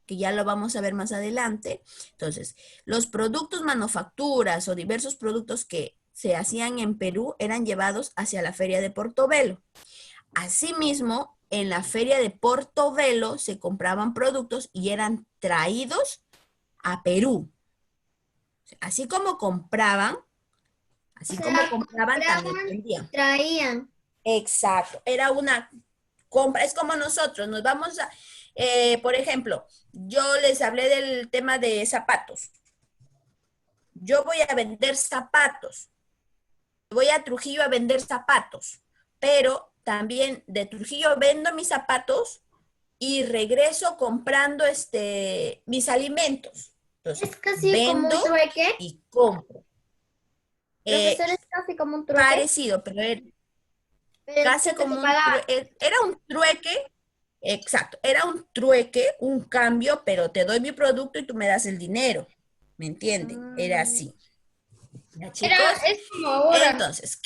que ya lo vamos a ver más adelante. Entonces, los productos manufacturas o diversos productos que se hacían en Perú eran llevados hacia la feria de Portobelo. Asimismo, en la feria de Portobelo se compraban productos y eran traídos a Perú. Así como compraban, también vendían. Traían. Exacto, era una compra, es como nosotros, nos vamos a, por ejemplo, yo les hablé del tema de zapatos. Yo voy a vender zapatos. Voy a Trujillo a vender zapatos, pero también de Trujillo vendo mis zapatos y regreso comprando mis alimentos. Entonces, es casi como un trueque. Y compro. Profesor, es casi como un trueque. Parecido, pero casi como era un trueque. Exacto, era un trueque, un cambio, pero te doy mi producto y tú me das el dinero. ¿Me entienden? Era así. ¿Ya, chicos? Es como ahora. Entonces,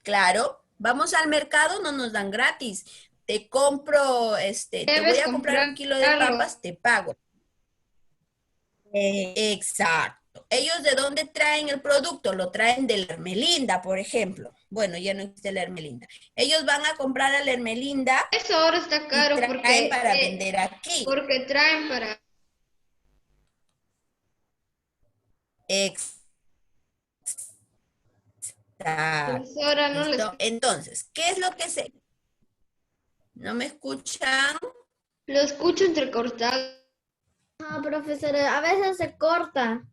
Claro, vamos al mercado, no nos dan gratis. Te compro, te voy Debes a comprar 1 kilo de comprarlo. papas, te pago. Exacto. ¿Ellos de dónde traen el producto? Lo traen de la Ermelinda, por ejemplo. Bueno, ya no existe la Ermelinda. Ellos van a comprar a la Ermelinda Eso ahora está y caro traen para vender aquí. porque traen para... Exacto. Profesora, no les... ¿Listo? Entonces, ¿qué es lo que se... ¿No me escuchan? Lo escucho entrecortado. Ah, profesora, a veces se corta.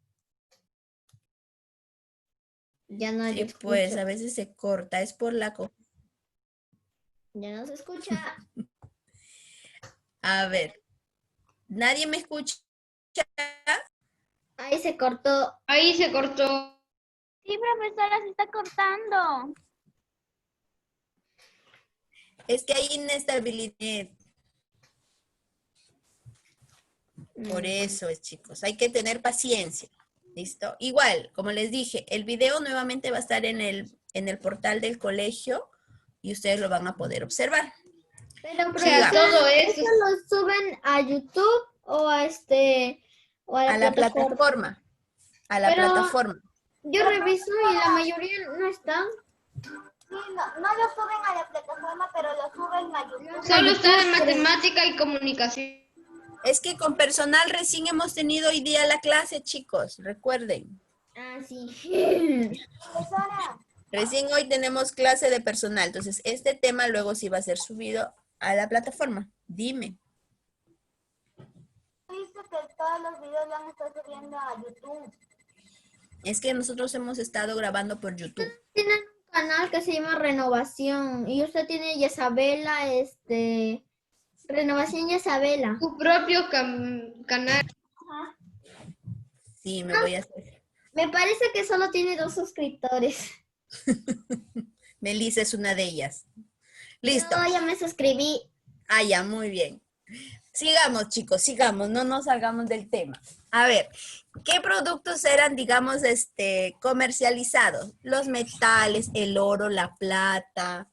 Ya no Sí, yo pues escucho. a veces se corta, es por la... Ya no se escucha. A ver, ¿nadie me escucha? Ahí se cortó. Ahí se cortó. Sí, profesora, se está cortando. Es que hay inestabilidad. Por eso es, chicos, hay que tener paciencia. ¿Listo? Igual, como les dije, el video nuevamente va a estar en el portal del colegio y ustedes lo van a poder observar. Pero O sea, Sigamos. todo ¿eso eso. lo suben a YouTube o a o a la A la plataforma? plataforma. A la Pero plataforma. yo reviso y la mayoría no están. Sí, no lo suben a la plataforma, pero lo suben a YouTube. Solo está de matemática y comunicación. Es que con personal recién hemos tenido hoy día la clase, chicos. Recuerden. Ah, sí. Profesora, Recién hoy tenemos clase de personal. Entonces, este tema luego sí va a ser subido a la plataforma. Dime. he visto que todos los videos lo han estado subiendo a YouTube. Es que nosotros hemos estado grabando por YouTube. Tienen un canal que se llama Renovación y usted tiene Yesabela, Renovación Yesabela. Tu propio canal. Sí, me voy a hacer. Me parece que solo tiene 2 suscriptores. Melissa es una de ellas. Listo. No, ya me suscribí. Ah, ya, muy bien. Sigamos, chicos, sigamos, no nos salgamos del tema. A ver, ¿qué productos eran, digamos, comercializados? Los metales, el oro, la plata,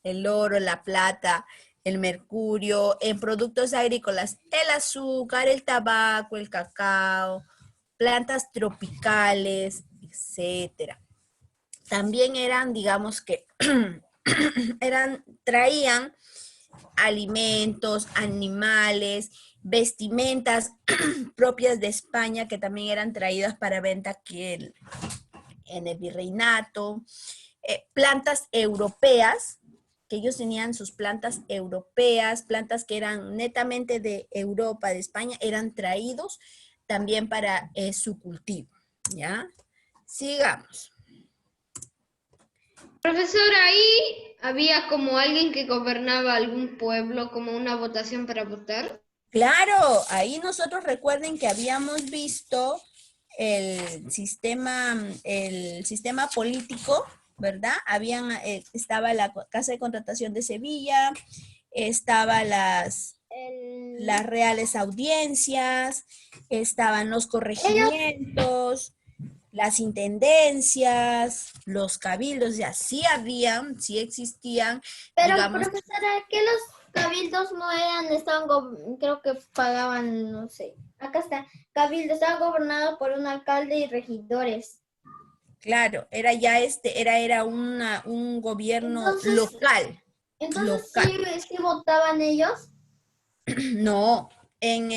el mercurio, en productos agrícolas, el azúcar, el tabaco, el cacao, plantas tropicales, etcétera. También eran, digamos que, traían alimentos, animales, vestimentas propias de España que también eran traídas para venta aquí en el virreinato, plantas europeas, que ellos tenían sus plantas europeas, plantas que eran netamente de Europa, de España, eran traídos también para su cultivo, ¿ya? Sigamos. Profesor, ahí había como alguien que gobernaba algún pueblo, como una votación para votar. Claro, ahí nosotros recuerden que habíamos visto el sistema político, ¿verdad? Estaba la Casa de Contratación de Sevilla, estaba las reales audiencias, estaban los corregimientos, las intendencias, los cabildos, ya sí habían, sí existían. Pero, digamos, profesora, ¿que los cabildos no eran, creo que pagaban, no sé. Acá está, cabildo, estaba gobernado por un alcalde y regidores. claro, era ya era un gobierno Entonces, local. Entonces, Local. ¿sí votaban ellos? No, en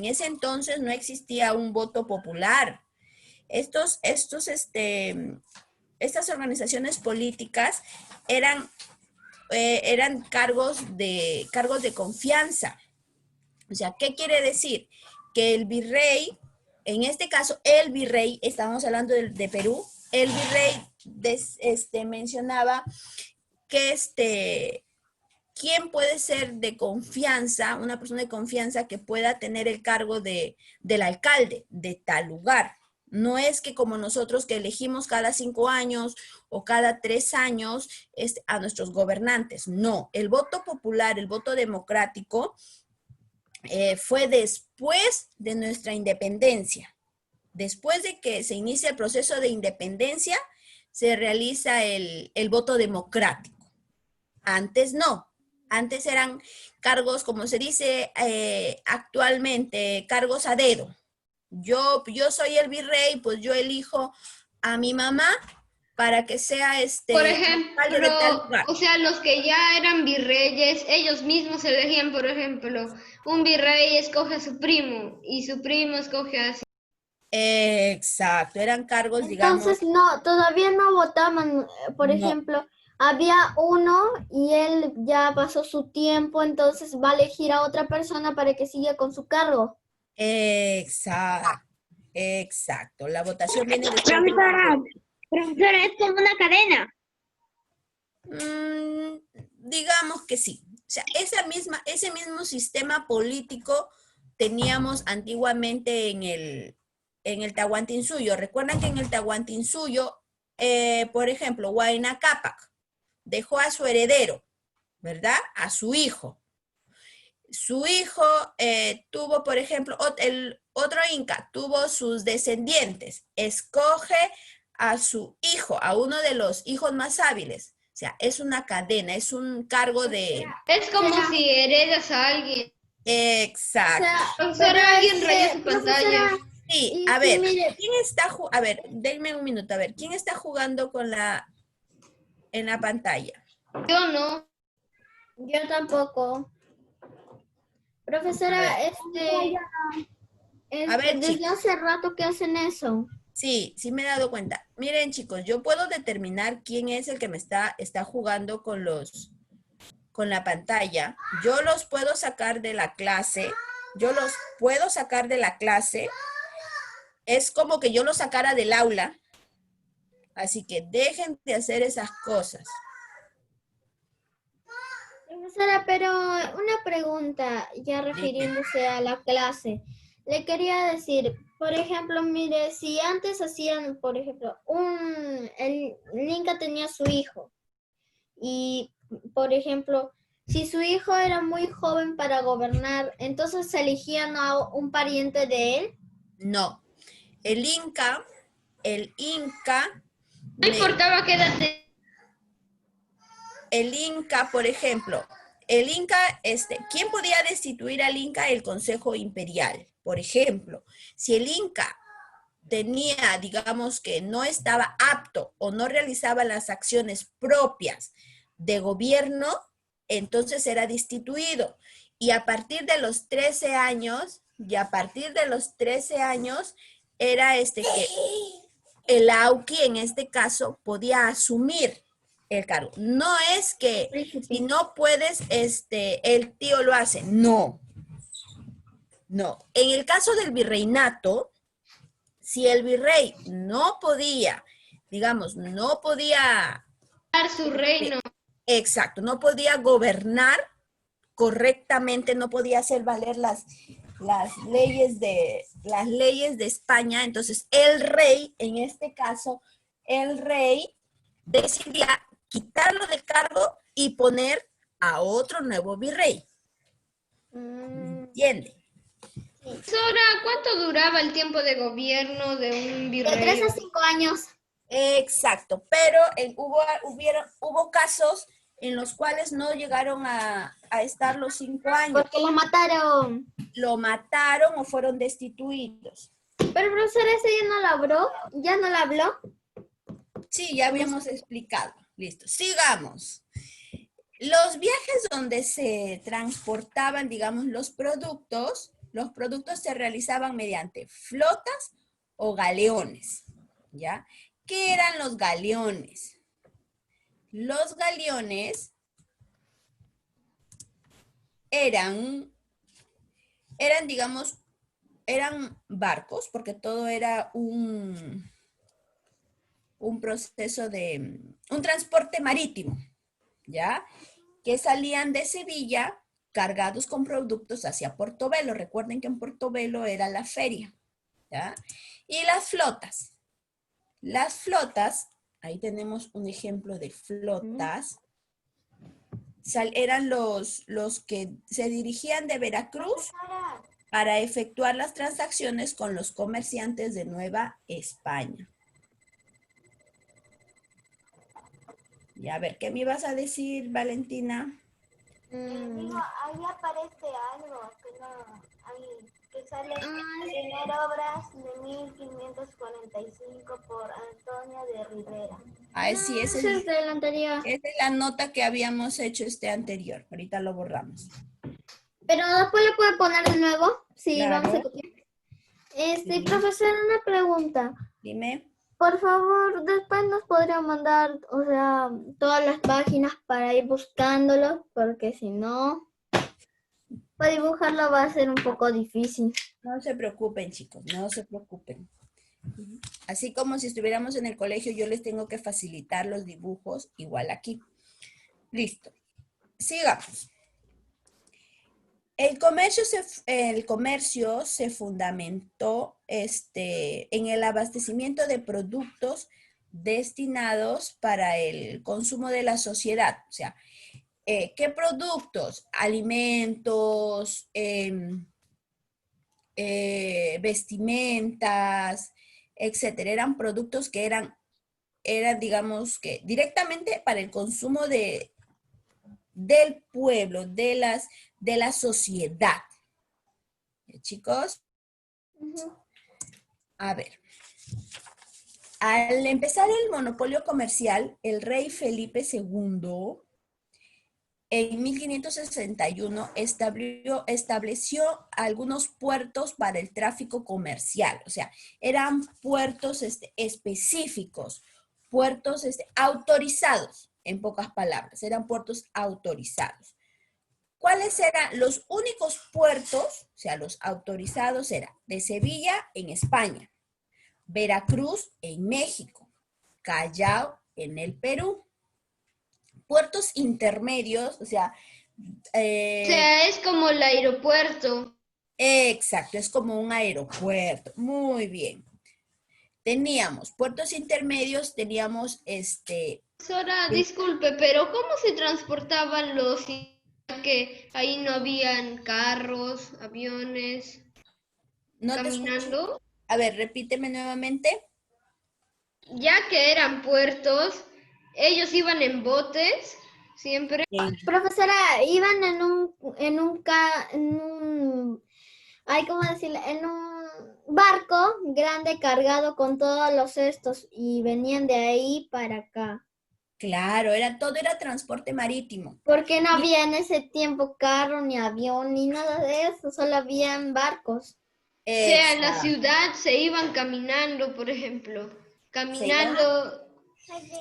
ese entonces no existía un voto popular. Estas organizaciones políticas eran cargos de confianza. O sea, ¿qué quiere decir? Que el virrey, en este caso, el virrey, estamos hablando de Perú, el virrey mencionaba que ¿quién puede ser de confianza, una persona de confianza que pueda tener el cargo del alcalde de tal lugar? No es que como nosotros que elegimos cada 5 años o cada 3 años a nuestros gobernantes. No, el voto popular, el voto democrático fue después de nuestra independencia. Después de que se inicia el proceso de independencia, se realiza el voto democrático. Antes no. Antes eran cargos, como se dice actualmente, cargos a dedo. Yo soy el virrey, pues yo elijo a mi mamá para que sea Por alcalde de tal ejemplo, lugar. o sea, los que ya eran virreyes, ellos mismos elegían, por ejemplo, un virrey escoge a su primo y su primo escoge a... Exacto, eran cargos, digamos. Entonces, no, todavía no votaban. Por No. ejemplo, había uno y él ya pasó su tiempo, entonces va a elegir a otra persona para que siga con su cargo. Exacto, exacto. La votación viene después. Profesora, es como una cadena. Digamos que sí. O sea, ese mismo sistema político teníamos antiguamente en el Tahuantinsuyo. Recuerdan que en el Tahuantinsuyo, por ejemplo, Huayna Cápac dejó a su heredero, ¿verdad? A su hijo. Su hijo tuvo, por ejemplo, el otro inca tuvo sus descendientes. Escoge a su hijo, a uno de los hijos más hábiles. O sea, es una cadena, es un cargo de... Es como si heredas a alguien. Exacto. Profesora, alguien rayó su pantalla. Sí, a ver, ¿quién está a ver, denme un minuto, a ver, ¿quién está jugando en la pantalla? Yo no. Yo tampoco. Profesora, A ver, desde chicos. hace rato que hacen eso. Sí, sí me he dado cuenta. Miren, chicos, yo puedo determinar quién es el que me está jugando con la pantalla. Yo los puedo sacar de la clase. Es como que yo los sacara del aula. Así que dejen de hacer esas cosas. Profesora, pero una pregunta, ya refiriéndose a la clase. Le quería decir, por ejemplo, mire, si antes hacían, por ejemplo, el Inca tenía su hijo y, por ejemplo, si su hijo era muy joven para gobernar, entonces se elegían a un pariente de él. No, el Inca, No importaba qué edad tenía. el Inca, por ejemplo, ¿quién podía destituir al Inca? El Consejo Imperial, por ejemplo. Si el Inca tenía, digamos que no estaba apto o no realizaba las acciones propias de gobierno, entonces era destituido. Y a partir de los 13 años, era que el Auqui, en este caso, podía asumir el cargo. No es que si no puedes, el tío lo hace. No. No. En el caso del virreinato, si el virrey no podía, digamos, no podía... Su reino. Exacto, no podía gobernar correctamente, no podía hacer valer las leyes de España. Entonces, el rey, en este caso, el rey decidía quitarlo del cargo y poner a otro nuevo virrey. ¿Entiende? Profesora, ¿cuánto duraba el tiempo de gobierno de un virrey? De 3 a 5 años. Exacto, pero hubo casos en los cuales no llegaron a estar los 5 años. Porque lo mataron. Lo mataron o fueron destituidos. Pero profesora, ¿ese ya no lo habló? ¿Ya no lo habló? Sí, ya habíamos explicado. Listo, sigamos. Los viajes donde se transportaban, digamos, los productos se realizaban mediante flotas o galeones, ¿ya? ¿Qué eran los galeones? Los galeones eran, digamos, eran barcos, porque todo era un proceso de, un transporte marítimo, ¿ya? Que salían de Sevilla cargados con productos hacia Portobelo. Recuerden que en Portobelo era la feria, ¿ya? Y las flotas, ahí tenemos un ejemplo de flotas, eran los que se dirigían de Veracruz para efectuar las transacciones con los comerciantes de Nueva España. Ya, a ver, ¿qué me ibas a decir, Valentina? Digo, ahí aparece algo que no, ahí, que sale Ah, primera obras de 1545 por Antonio de Rivera. Ah, sí, ese es del anterior. esa es la nota que habíamos hecho anterior. Ahorita lo borramos. Pero después le puede poner de nuevo. Sí, Claro. vamos a copiar. Sí. Profesor, una pregunta. Dime. Por favor, después nos podría mandar, o sea, todas las páginas para ir buscándolo, porque si no, para dibujarlo va a ser un poco difícil. No se preocupen, chicos, no se preocupen. Así como si estuviéramos en el colegio, yo les tengo que facilitar los dibujos, igual aquí. Listo. Sigamos. El comercio se fundamentó en el abastecimiento de productos destinados para el consumo de la sociedad. O sea, ¿qué productos? Alimentos, vestimentas, etcétera. Eran productos que eran, digamos, que directamente para el consumo del pueblo, de la sociedad. Chicos, a ver. Al empezar el monopolio comercial, el rey Felipe II en 1561 estableció algunos puertos para el tráfico comercial. O sea, eran puertos específicos, puertos autorizados, en pocas palabras, eran puertos autorizados. ¿Cuáles eran los únicos puertos? O sea, los autorizados eran de Sevilla en España, Veracruz en México, Callao en el Perú. Puertos intermedios, o sea... es como el aeropuerto. Exacto, es como un aeropuerto. Muy bien. Teníamos puertos intermedios, teníamos Profesora, disculpe, pero ¿cómo se transportaban los que ahí no habían carros, aviones, No te escucho. caminando? A ver, repíteme nuevamente. Ya que eran puertos, ellos iban en botes siempre. Profesora, iban ay, ¿cómo decirlo? En un barco grande cargado con todos los cestos y venían de ahí para acá. Claro, todo era transporte marítimo. Porque no había en ese tiempo carro, ni avión, ni nada de eso, solo habían barcos. O sea, en la Exacto. ciudad se iban caminando, por ejemplo. Caminando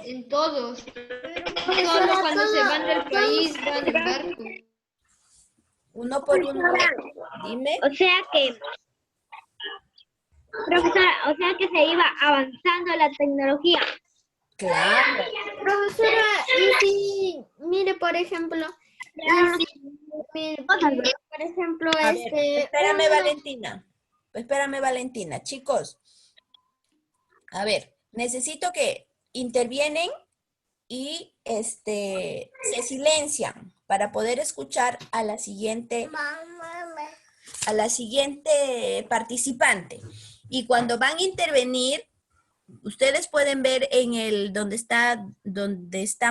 en todos. Solo cuando se van del país van en barco. Uno por uno. Dime. O sea que, profesora, o sea que se iba avanzando la tecnología. Claro. Profesora, y si, mire, por ejemplo, por ejemplo, A ver, espérame, Valentina. Chicos, a ver, necesito que intervienen y se silencian para poder escuchar a la siguiente participante. Y cuando van a intervenir, ustedes pueden ver en donde está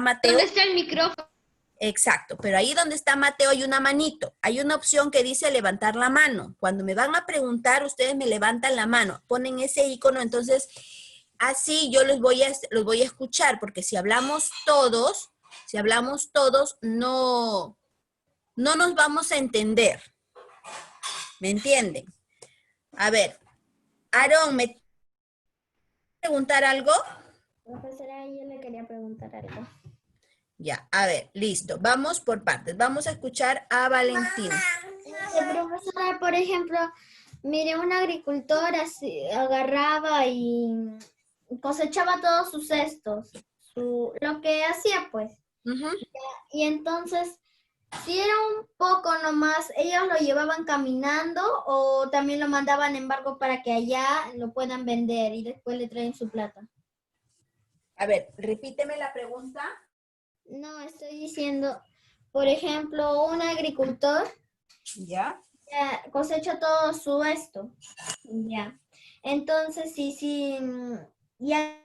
Mateo. ¿Dónde está el micrófono? Exacto, pero ahí donde está Mateo hay una manito, hay una opción que dice levantar la mano. Cuando me van a preguntar, ustedes me levantan la mano, ponen ese icono, entonces así yo los voy a escuchar, porque si hablamos todos, no nos vamos a entender. ¿Me entienden? A ver, Aarón, ¿me quieres preguntar algo? Profesora, yo le quería preguntar algo. Ya, a ver, listo. Vamos por partes. Vamos a escuchar a Valentina. Profesora, por ejemplo, mire, un agricultor agarraba y cosechaba todos sus cestos, lo que hacía pues. Uh-huh. Y entonces, si era un poco nomás, ¿ellos lo llevaban caminando o también lo mandaban en barco para que allá lo puedan vender y después le traen su plata? A ver, repíteme la pregunta. No, estoy diciendo, por ejemplo, un agricultor ¿Ya? cosecha todo su esto. Ya. Entonces, si ya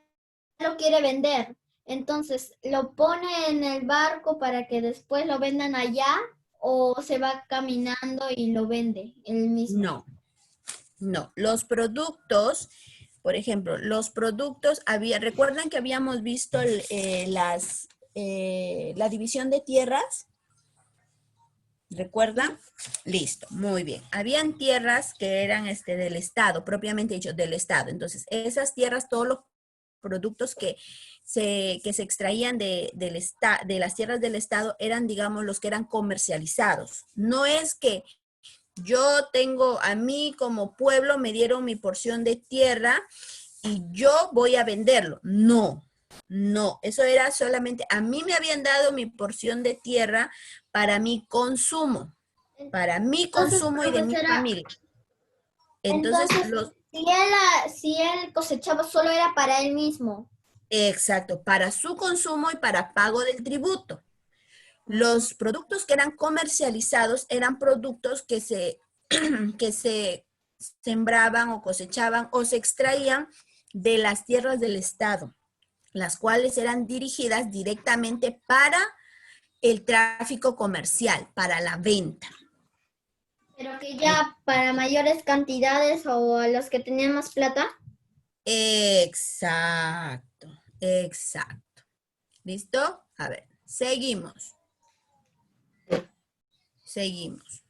lo quiere vender, Entonces, ¿lo pone en el barco para que después lo vendan allá o se va caminando y lo vende él mismo? No, no. Los productos, por ejemplo, los productos, ¿recuerdan que habíamos visto la división de tierras? ¿Recuerdan? Listo, muy bien. Habían tierras que eran del Estado, propiamente dicho, del Estado. Entonces, esas tierras, todos los productos que se extraían de las tierras del Estado eran, digamos, los que eran comercializados. No es que yo tengo, a mí como pueblo me dieron mi porción de tierra y yo voy a venderlo. No, no, eso era solamente, a mí me habían dado mi porción de tierra para mi consumo Entonces, y de mi profesora, familia. Entonces, si él cosechaba solo era para él mismo. exacto, para su consumo y para pago del tributo. Los productos que eran comercializados eran productos que se sembraban o cosechaban o se extraían de las tierras del Estado, las cuales eran dirigidas directamente para el tráfico comercial, para la venta. Pero que ya para mayores cantidades o a los que tenían más plata. Exacto, exacto. ¿Listo? A ver, seguimos. Seguimos.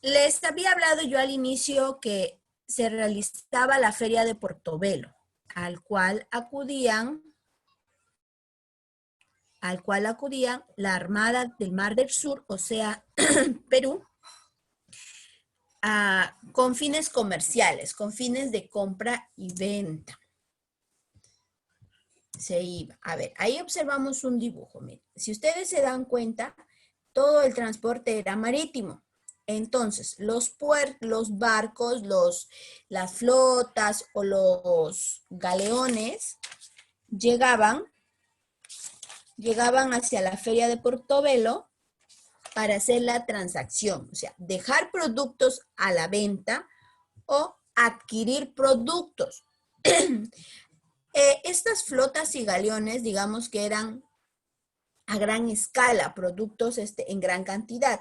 Les había hablado yo al inicio que se realizaba la feria de Portobelo, al cual acudían la Armada del Mar del Sur, o sea, Perú, con fines comerciales, con fines de compra y venta. Se iba. A ver, ahí observamos un dibujo. Miren. Si ustedes se dan cuenta, todo el transporte era marítimo. Entonces, los barcos, las flotas o los galeones llegaban hacia la feria de Portobelo para hacer la transacción, o sea, dejar productos a la venta o adquirir productos. Estas flotas y galeones, digamos que eran a gran escala, productos en gran cantidad.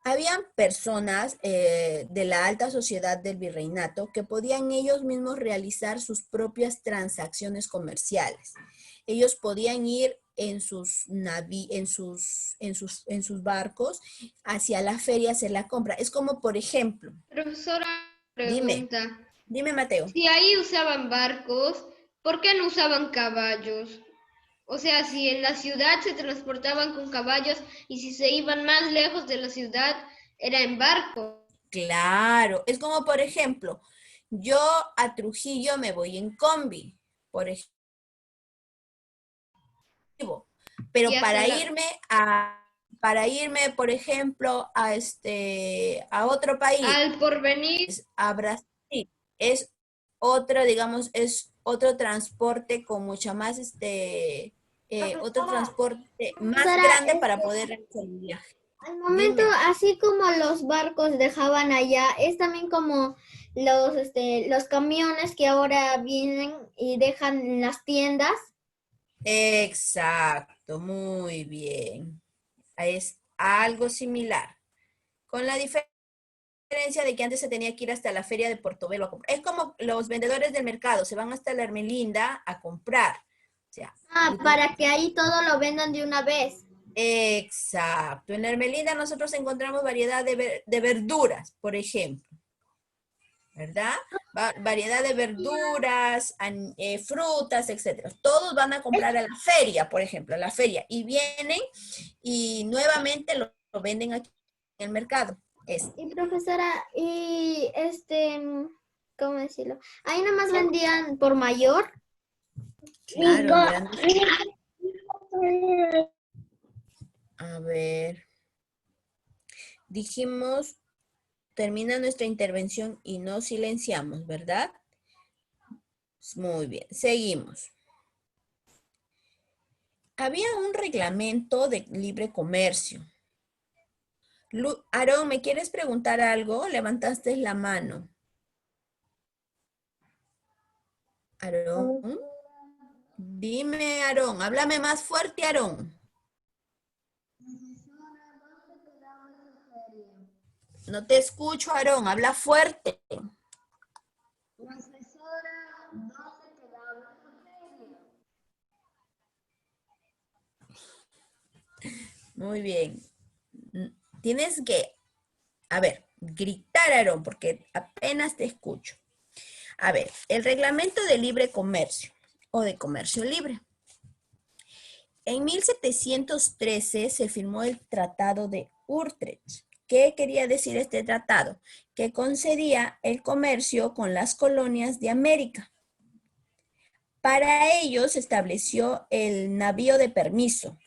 Habían personas de la alta sociedad del virreinato que podían ellos mismos realizar sus propias transacciones comerciales. Ellos podían ir en sus barcos hacia la feria a hacer la compra. Es como, por ejemplo, Profesora, dime pregunta. Mateo. Si ahí usaban barcos, ¿por qué no usaban caballos? O sea, si en la ciudad se transportaban con caballos y si se iban más lejos de la ciudad, era en barco. Claro, es como, por ejemplo, yo a Trujillo me voy en combi, por ejemplo, pero Y hasta para irme, por ejemplo, a otro país, al Porvenir. a Brasil, es digamos, es otro transporte con mucha más, otro transporte más Profesora, grande para poder realizar el viaje. al momento, Dime. así como los barcos dejaban allá, es también como los camiones que ahora vienen y dejan en las tiendas. Exacto, muy bien. Es algo similar. Con la diferencia de que antes se tenía que ir hasta la feria de Portobelo a comprar. Es como los vendedores del mercado, se van hasta la Ermelinda a comprar. O sea, Para que ahí todo lo vendan de una vez. exacto. En la Ermelinda nosotros encontramos variedad de verduras, por ejemplo. ¿Verdad? Variedad de verduras, frutas, etcétera. Todos van a comprar a la feria, por ejemplo, a la feria. Y vienen y nuevamente lo venden aquí en el mercado. Y profesora, ¿cómo decirlo? Ahí nada más vendían por mayor. Claro, a ver. Dijimos, termina nuestra intervención y no silenciamos, ¿verdad? Muy bien, seguimos. Había un reglamento de libre comercio. Aarón, ¿me quieres preguntar algo? Levantaste la mano. Aarón. Dime, Aarón, háblame más fuerte, Aarón. No te escucho, Aarón, habla fuerte. Muy bien. Tienes que, a ver, gritar, Aarón, porque apenas te escucho. A ver, el reglamento de libre comercio o de comercio libre. En 1713 se firmó el Tratado de Utrecht. ¿Qué quería decir este tratado? Que concedía el comercio con las colonias de América. Para ello se estableció el navío de permiso,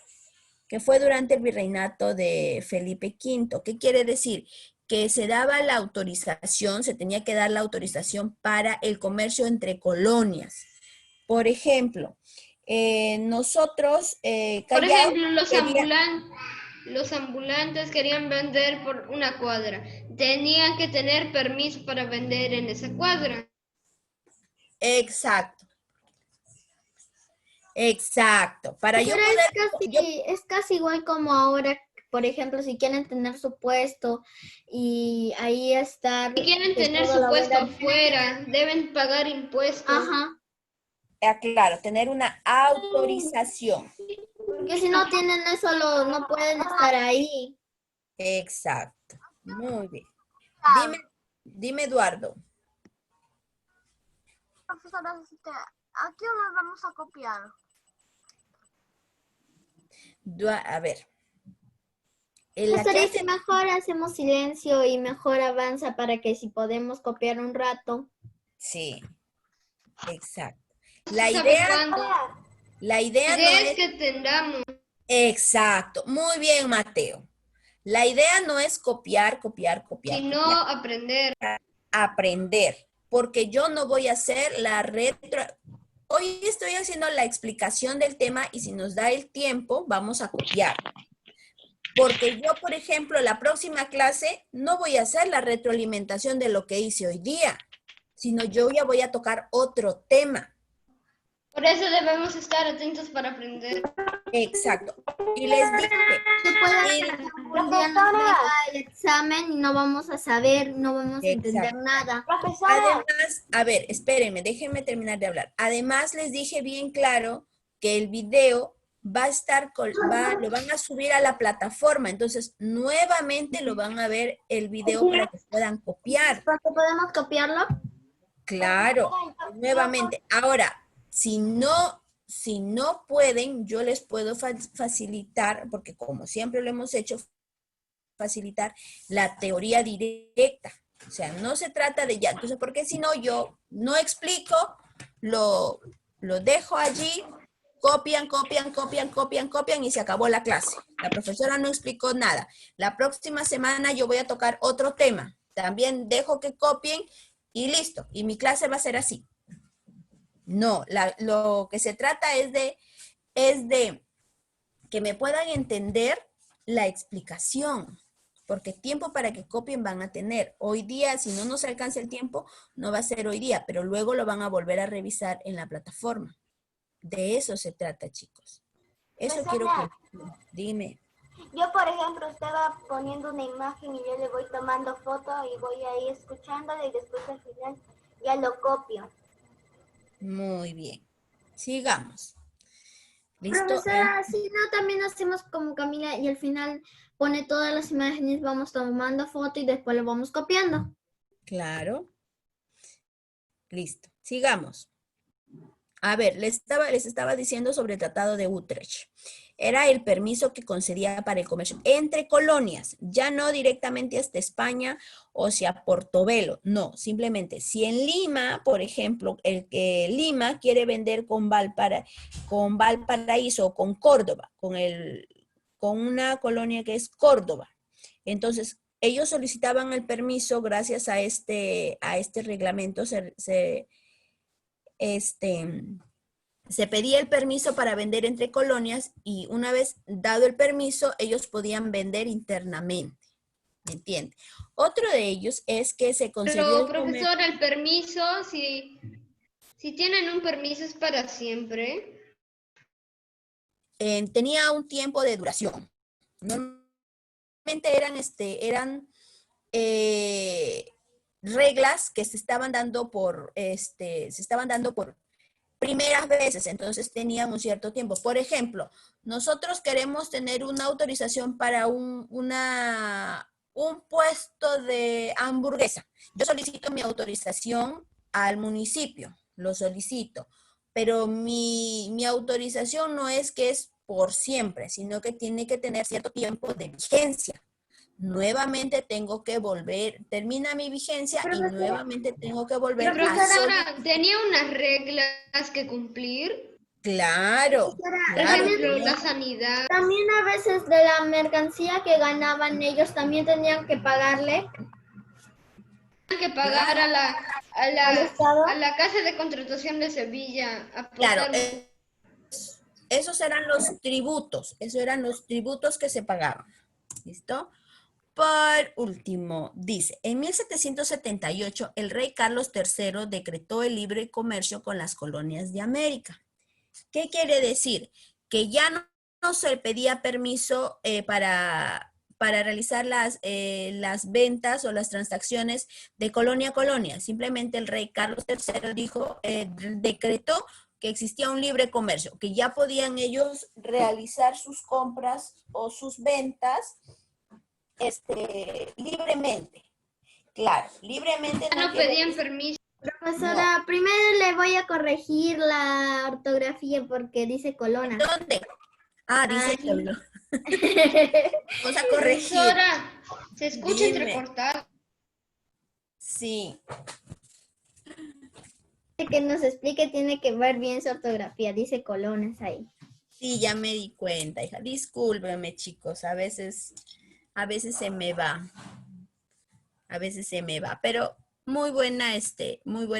que fue durante el virreinato de Felipe V. ¿Qué quiere decir? Que se daba la autorización, se tenía que dar la autorización para el comercio entre colonias. Por ejemplo, nosotros, Por Callao, ejemplo, quería- los ambulantes querían vender por una cuadra. Tenían que tener permiso para vender en esa cuadra. Exacto, exacto. Para yo Pero poder, es casi igual como ahora, por ejemplo, si quieren tener su puesto y ahí estar Si quieren que tener todo su lo puesto vendan. afuera, deben pagar impuestos. Ajá, claro, tener una autorización. porque si no tienen eso, no pueden estar ahí. Exacto. Muy bien. Dime, Eduardo. Profesora, ¿a qué hora vamos a copiar? A ver. En la Profesora, y clase, si mejor hacemos silencio y mejor avanza para que si podemos copiar un rato. sí, exacto. No La se sabe idea, cuándo. la idea no Ideas es, que tengamos. exacto. Muy bien, Mateo. La idea no es copiar, Sino aprender. aprender, porque yo no voy a hacer la retro. Hoy estoy haciendo la explicación del tema y si nos da el tiempo, vamos a copiar. Porque yo, por ejemplo, la próxima clase no voy a hacer la retroalimentación de lo que hice hoy día, sino yo ya voy a tocar otro tema. Por eso debemos estar atentos para aprender. Exacto. Y les dije, Se puede hacer que un día nos venga el examen y no vamos a saber, no vamos a entender exacto. nada. Profesora, Además, a ver, espérenme, déjenme terminar de hablar. Además, les dije bien claro que el video va a estar, lo van a subir a la plataforma. Entonces, nuevamente lo van a ver el video para que puedan copiar. ¿Para que podemos copiarlo? Claro, nuevamente. Ahora, si no pueden, yo les puedo facilitar, porque como siempre lo hemos hecho, facilitar la teoría directa. O sea, no se trata de ya. Entonces, porque si no, yo no explico, lo dejo allí, copian y se acabó la clase. La profesora no explicó nada. La próxima semana yo voy a tocar otro tema. También dejo que copien y listo. Y mi clase va a ser así. No, lo que se trata es de que me puedan entender la explicación. Porque tiempo para que copien van a tener. Hoy día, si no nos alcanza el tiempo, no va a ser hoy día, pero luego lo van a volver a revisar en la plataforma. De eso se trata, chicos. Eso quiero que... Dime. yo por ejemplo estaba poniendo una imagen y yo le voy tomando foto y voy ahí escuchándole y después al final ya lo copio. Muy bien. Sigamos. ¿Listo? Profesora, si no, también hacemos como Camila y al final pone todas las imágenes, vamos tomando foto y después lo vamos copiando. Claro. Listo. Sigamos. A ver, les estaba diciendo sobre el Tratado de Utrecht. Era el permiso que concedía para el comercio entre colonias, ya no directamente hasta España o hacia Portobelo, no, simplemente si en Lima, por ejemplo, el que Lima quiere vender con Valparaíso o con Córdoba, con una colonia que es Córdoba, entonces ellos solicitaban el permiso gracias a este reglamento, se pedía el permiso para vender entre colonias y una vez dado el permiso, ellos podían vender internamente. ¿Me entiende? Otro de ellos es que se concedió Pero, profesora, el permiso, si Si tienen un permiso es para siempre. Tenía un tiempo de duración. Normalmente eran reglas que se estaban dando por primeras veces, entonces tenían un cierto tiempo. Por ejemplo, nosotros queremos tener una autorización para un puesto de hamburguesa. Yo solicito mi autorización al municipio, lo solicito, pero mi autorización no es que es por siempre, sino que tiene que tener cierto tiempo de vigencia. Nuevamente tengo que volver, termina mi vigencia y nuevamente tengo que volver a Profesora, ¿tenía unas reglas que cumplir? Claro, Por claro. ejemplo, la sanidad. También a veces de la mercancía que ganaban ellos también tenían que pagarle Que pagar al Estado. a la Casa de Contratación de Sevilla. Claro, Aportar esos eran los tributos, esos eran los tributos que se pagaban. ¿Listo? Por último, dice, en 1778 el rey Carlos III decretó el libre comercio con las colonias de América. ¿Qué quiere decir? Que ya no se pedía permiso para realizar las ventas o las transacciones de colonia a colonia. Simplemente el rey Carlos III decretó que existía un libre comercio, que ya podían ellos realizar sus compras o sus ventas libremente. Claro, libremente no pedían permiso. Profesora, primero le voy a corregir la ortografía porque dice colona. ¿Dónde? Ah, dice Ay. Colón. Vamos a corregir. Profesora, se escucha Dime. entrecortado. Sí. Que nos explique, tiene que ver bien su ortografía. Dice colonas ahí. Sí, ya me di cuenta, hija. Discúlpeme, chicos. A veces se me va. A veces se me va. Pero muy buena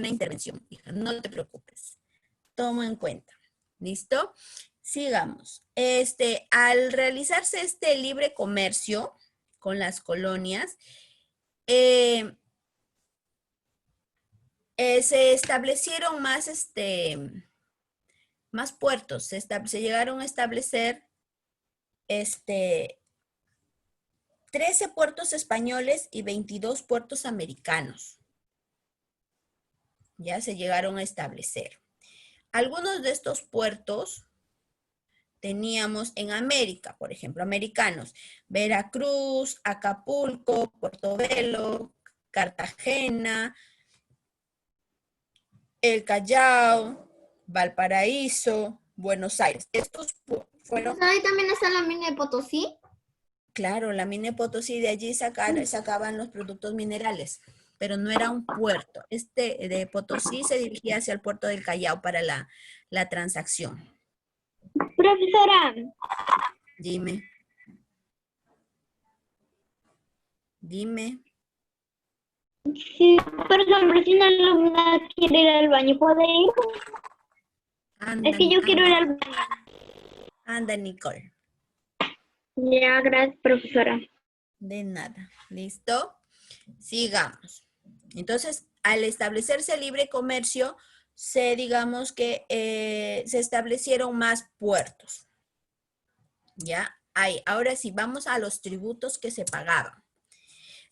intervención, hija. No te preocupes. Tomo en cuenta. ¿Listo? Sigamos. Al realizarse este libre comercio con las colonias, se establecieron más puertos. Se llegaron a establecer 13 puertos españoles y 22 puertos americanos. Ya se llegaron a establecer. Algunos de estos puertos teníamos en América, por ejemplo, americanos. Veracruz, Acapulco, Portobelo, Cartagena, El Callao, Valparaíso, Buenos Aires. Estos fueron... Ahí también está la mina de Potosí. Claro, la mina de Potosí, de allí sacaban los productos minerales, pero no era un puerto. De Potosí se dirigía hacia el puerto del Callao para la transacción. Profesora, Dime. si por ejemplo si una alumna quiere ir al baño, ¿puede ir? Anda, Es que yo quiero ir al baño. Anda, Nicole. Ya, gracias, profesora. De nada. ¿Listo? Sigamos. Entonces, al establecerse el libre comercio, digamos que se establecieron más puertos. ¿Ya? Ahora sí, vamos a los tributos que se pagaban.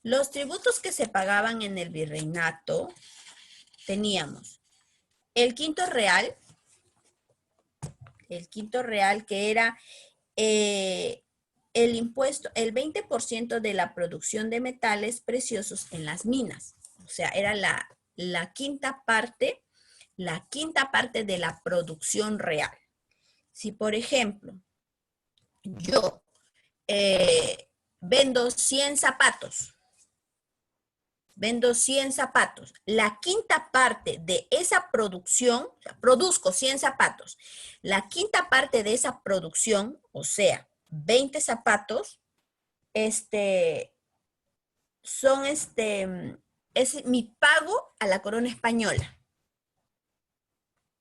Los tributos que se pagaban en el virreinato, teníamos el quinto real que era el impuesto, el 20% de la producción de metales preciosos en las minas. O sea, era la quinta parte de la producción real. Si, por ejemplo, yo vendo 100 zapatos, la quinta parte de esa producción, o sea, produzco 100 zapatos, la quinta parte de esa producción, o sea, 20 zapatos, es mi pago a la corona española.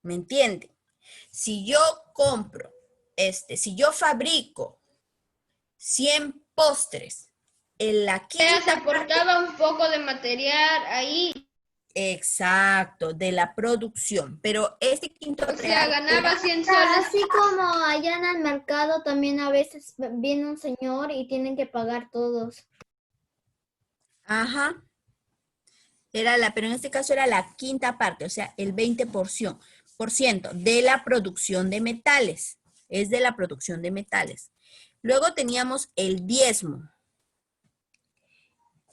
¿Me entienden? Si yo compro, si yo fabrico 100 postres en la quinta Se aportaba un poco de material ahí. Exacto, de la producción. Pero este quinto O sea, real ganaba era- 100 soles. Así como allá en el mercado también a veces viene un señor y tienen que pagar todos. Ajá. Pero en este caso era la quinta parte, o sea, el 20% de la producción de metales. Es de la producción de metales. Luego teníamos el diezmo.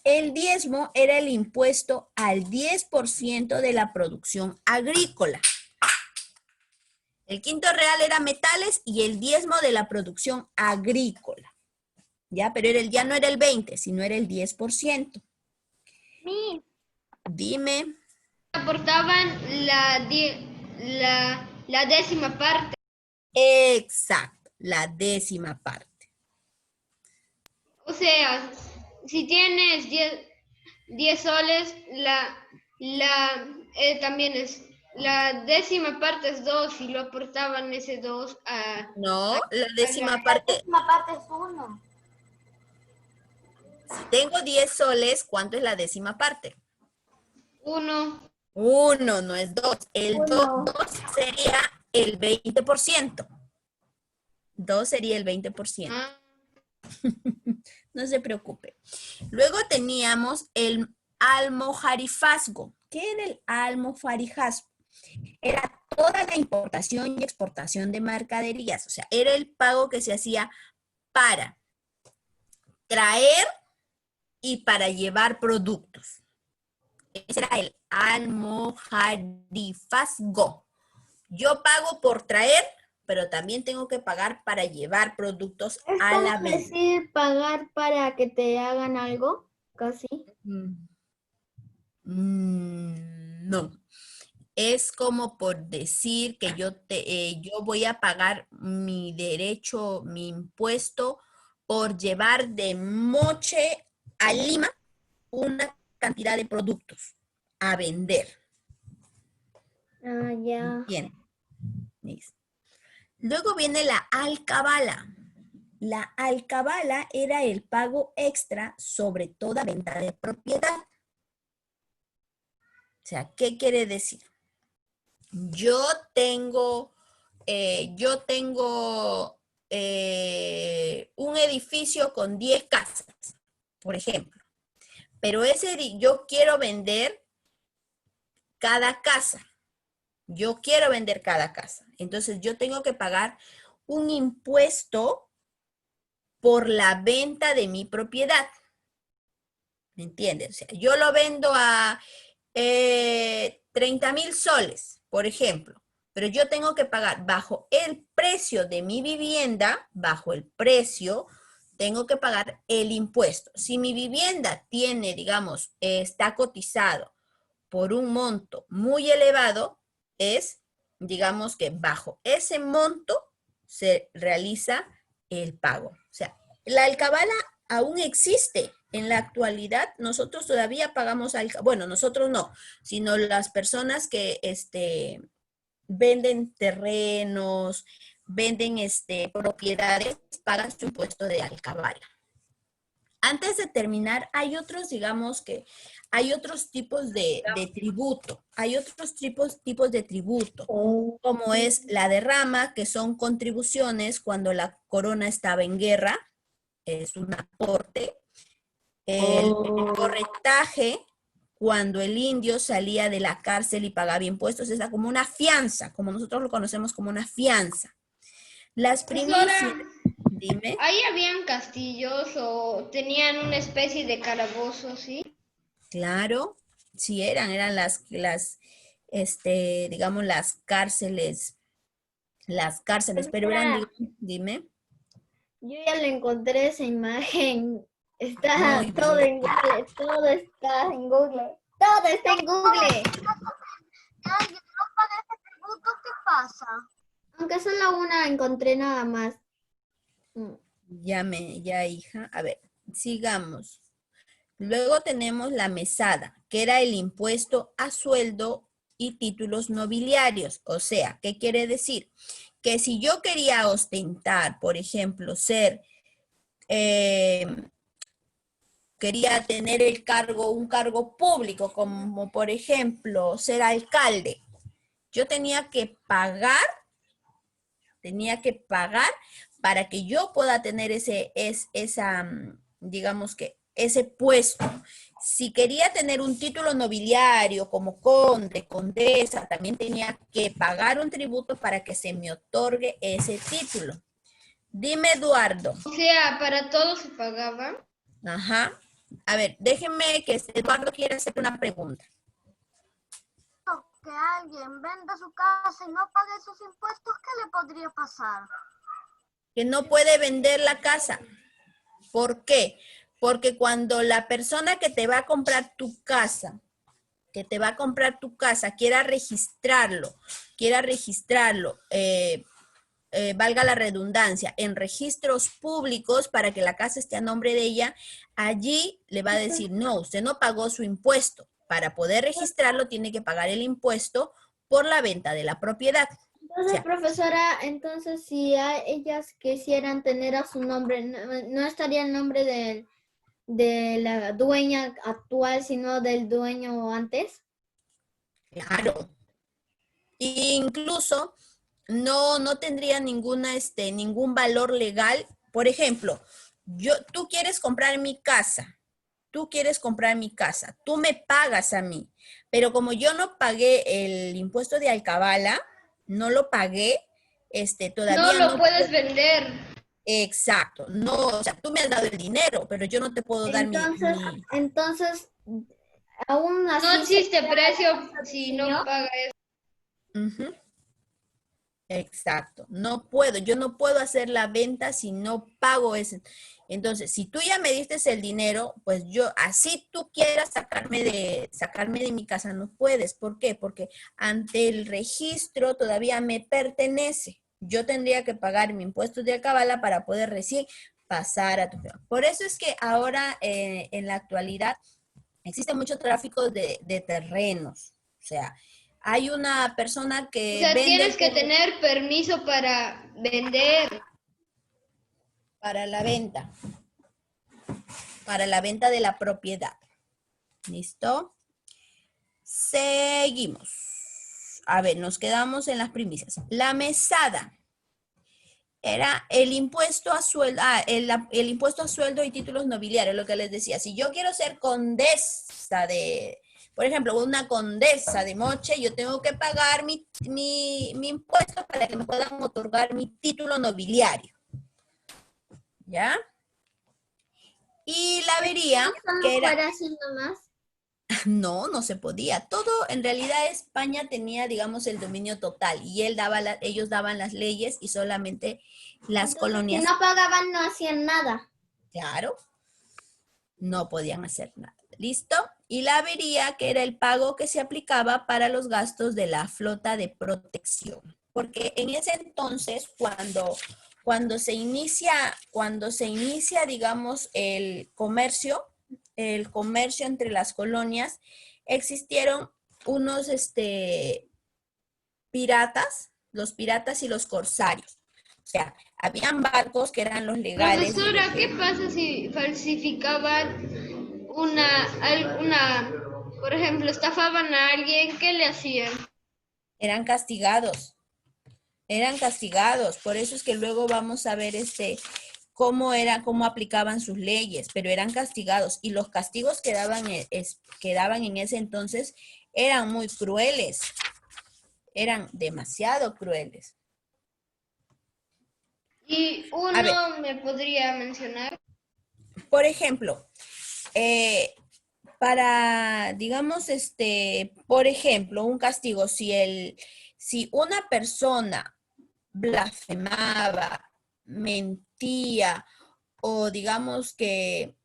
El diezmo era el impuesto al 10% de la producción agrícola. El quinto real era metales y el diezmo de la producción agrícola. ¿Ya? Pero ya no era el 20, sino era el 10%. Miss, Dime. Aportaban la décima parte. Exacto, la décima parte. O sea, si tienes 10 soles, también es la décima parte es 2 y lo aportaban ese 2 a No, la décima La parte. décima parte es 1. Si tengo 10 soles, ¿cuánto es la décima parte? 1. 1, no es 2. El 2 sería el 20%. 2 sería el 20%. Ah, No se preocupe. Luego teníamos el almojarifazgo. ¿Qué era el almojarifazgo? Era toda la importación y exportación de mercaderías. O sea, era el pago que se hacía para traer y para llevar productos. Ese era el almojarifazgo. Yo pago por traer, pero también tengo que pagar para llevar productos ¿Es a la como venta. decir pagar para que te hagan algo? Casi. No. Es como por decir que yo voy a pagar mi derecho, mi impuesto por llevar de Moche a Lima una cantidad de productos a vender. Ah, ya. Bien. Listo. Luego viene la alcabala. La alcabala era el pago extra sobre toda venta de propiedad. O sea, ¿qué quiere decir? Yo tengo un edificio con 10 casas, por ejemplo, pero yo quiero vender cada casa. Yo quiero vender cada casa. Entonces yo tengo que pagar un impuesto por la venta de mi propiedad. ¿Me entiendes? O sea, yo lo vendo a 30,000 soles, por ejemplo, pero yo tengo que pagar bajo el precio de mi vivienda, bajo el precio, tengo que pagar el impuesto. Si mi vivienda tiene, digamos, está cotizado por un monto muy elevado, digamos que bajo ese monto se realiza el pago. O sea, la alcabala aún existe. En la actualidad, nosotros todavía pagamos bueno, nosotros no, sino las personas que venden terrenos, venden propiedades, pagan su impuesto de alcabala. Antes de terminar, hay otros, digamos que hay otros tipos de tributo. Hay otros tipos de tributo, como es la derrama, que son contribuciones cuando la corona estaba en guerra, es un aporte. El corretaje, cuando el indio salía de la cárcel y pagaba impuestos, es como una fianza, como nosotros lo conocemos como una fianza. Las primicias, dime. ¿ahí habían castillos o tenían una especie de calabozo, sí? Claro, sí eran digamos, las cárceles, pero eran, dime. Yo ya le encontré esa imagen. Está Muy todo bien. en Google, todo está en Google. Todo está en Google. Ay, yo no pagué ese tributo, ¿qué pasa? Aunque solo una encontré nada más. Ya, hija. A ver, sigamos. Luego tenemos la mesada, que era el impuesto a sueldo y títulos nobiliarios. O sea, ¿qué quiere decir? Que si yo quería ostentar, por ejemplo, ser quería tener un cargo público, como por ejemplo ser alcalde, yo tenía que pagar para que yo pueda tener digamos que ese puesto. Si quería tener un título nobiliario como conde, condesa, también tenía que pagar un tributo para que se me otorgue ese título. Dime, Eduardo. O sea, para todos se pagaba. Ajá. A ver, déjenme que Eduardo quiere hacer una pregunta. Que alguien venda su casa y no pague sus impuestos, ¿qué le podría pasar? Que no puede vender la casa. ¿Por qué? Porque cuando la persona que te va a comprar tu casa, quiera registrarlo, valga la redundancia, en registros públicos para que la casa esté a nombre de ella, allí le va a decir, no, usted no pagó su impuesto. Para poder registrarlo tiene que pagar el impuesto por la venta de la propiedad. Entonces, O sea, profesora, entonces si ellas quisieran tener a su nombre, no estaría el nombre de la dueña actual, sino del dueño antes. claro. Incluso no tendría ningún valor legal. Por ejemplo, tú quieres comprar mi casa, tú me pagas a mí, pero como yo no pagué el impuesto de alcabala, no lo pagué, todavía No lo puedes vender. Exacto, no, o sea, tú me has dado el dinero, pero yo no te puedo dar Entonces, aún así. No existe precio si no ¿no? pagas. Ujú. Exacto, yo no puedo hacer la venta si no pago ese. Entonces, si tú ya me diste el dinero, pues así tú quieras sacarme de mi casa, no puedes. ¿Por qué? Porque ante el registro todavía me pertenece. Yo tendría que pagar mi impuesto de alcabala para poder recién pasar a tu casa. Por eso es que ahora, en la actualidad, existe mucho tráfico de terrenos. O sea, hay una persona O que sea, vende tienes que tener permiso para vender. para la venta de la propiedad. ¿Listo? Seguimos. A ver, nos quedamos en las primicias. La mesada era el impuesto a sueldo, el impuesto a sueldo y títulos nobiliarios, lo que les decía. Si yo quiero ser condesa por ejemplo, una condesa de Moche, yo tengo que pagar mi impuesto para que me puedan otorgar mi título nobiliario. ¿Ya? Y la vería que era... fuera así nomás. No se podía. Todo, en realidad España tenía, digamos, el dominio total y ellos daban las leyes y solamente las Entonces, colonias, si no pagaban, no hacían nada. claro, no podían hacer nada. ¿Listo? Y la avería, que era el pago que se aplicaba para los gastos de la flota de protección. Porque en ese entonces, cuando se inicia, digamos, el comercio entre las colonias, existieron unos piratas, los piratas y los corsarios. O sea, habían barcos que eran los legales. Profesora, ¿qué pasa si falsificaban por ejemplo, estafaban a alguien? ¿Qué le hacían? Eran castigados. Por eso es que luego vamos a ver cómo aplicaban sus leyes, pero eran castigados y los castigos que daban en ese entonces eran muy crueles, eran demasiado crueles. Y A ver, uno me podría mencionar. por ejemplo, digamos, por ejemplo, un castigo, si una persona blasfemaba, mentía, o digamos que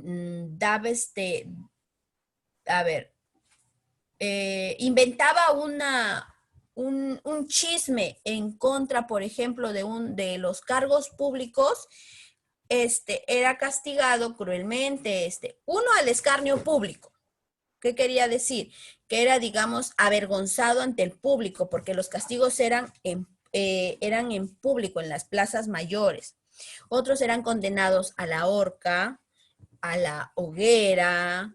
daba inventaba un chisme en contra, por ejemplo, de los cargos públicos, era castigado cruelmente, uno al escarnio público. ¿Qué quería decir? Que era, digamos, avergonzado ante el público, porque los castigos eran en público, en las plazas mayores. Otros eran condenados a la horca, a la hoguera.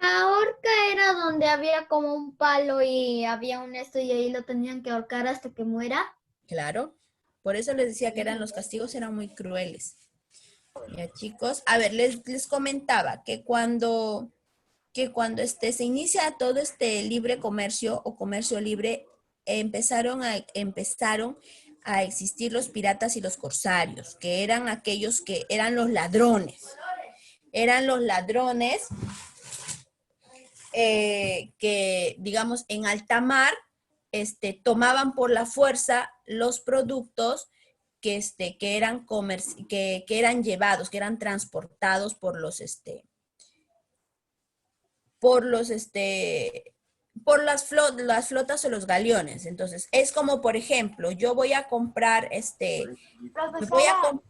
La horca era donde había como un palo y había un esto y ahí lo tenían que ahorcar hasta que muera. Claro. Por eso les decía que los castigos eran muy crueles. Ya, chicos. A ver, les comentaba que cuando se inicia todo este libre comercio o comercio libre, empezaron a existir los piratas y los corsarios, que eran aquellos que eran los ladrones. Eran los ladrones que, digamos, en alta mar, tomaban por la fuerza los productos que eran llevados, que eran transportados por las flotas o los galeones. Entonces, es como, por ejemplo, yo voy a comprar, Profesora,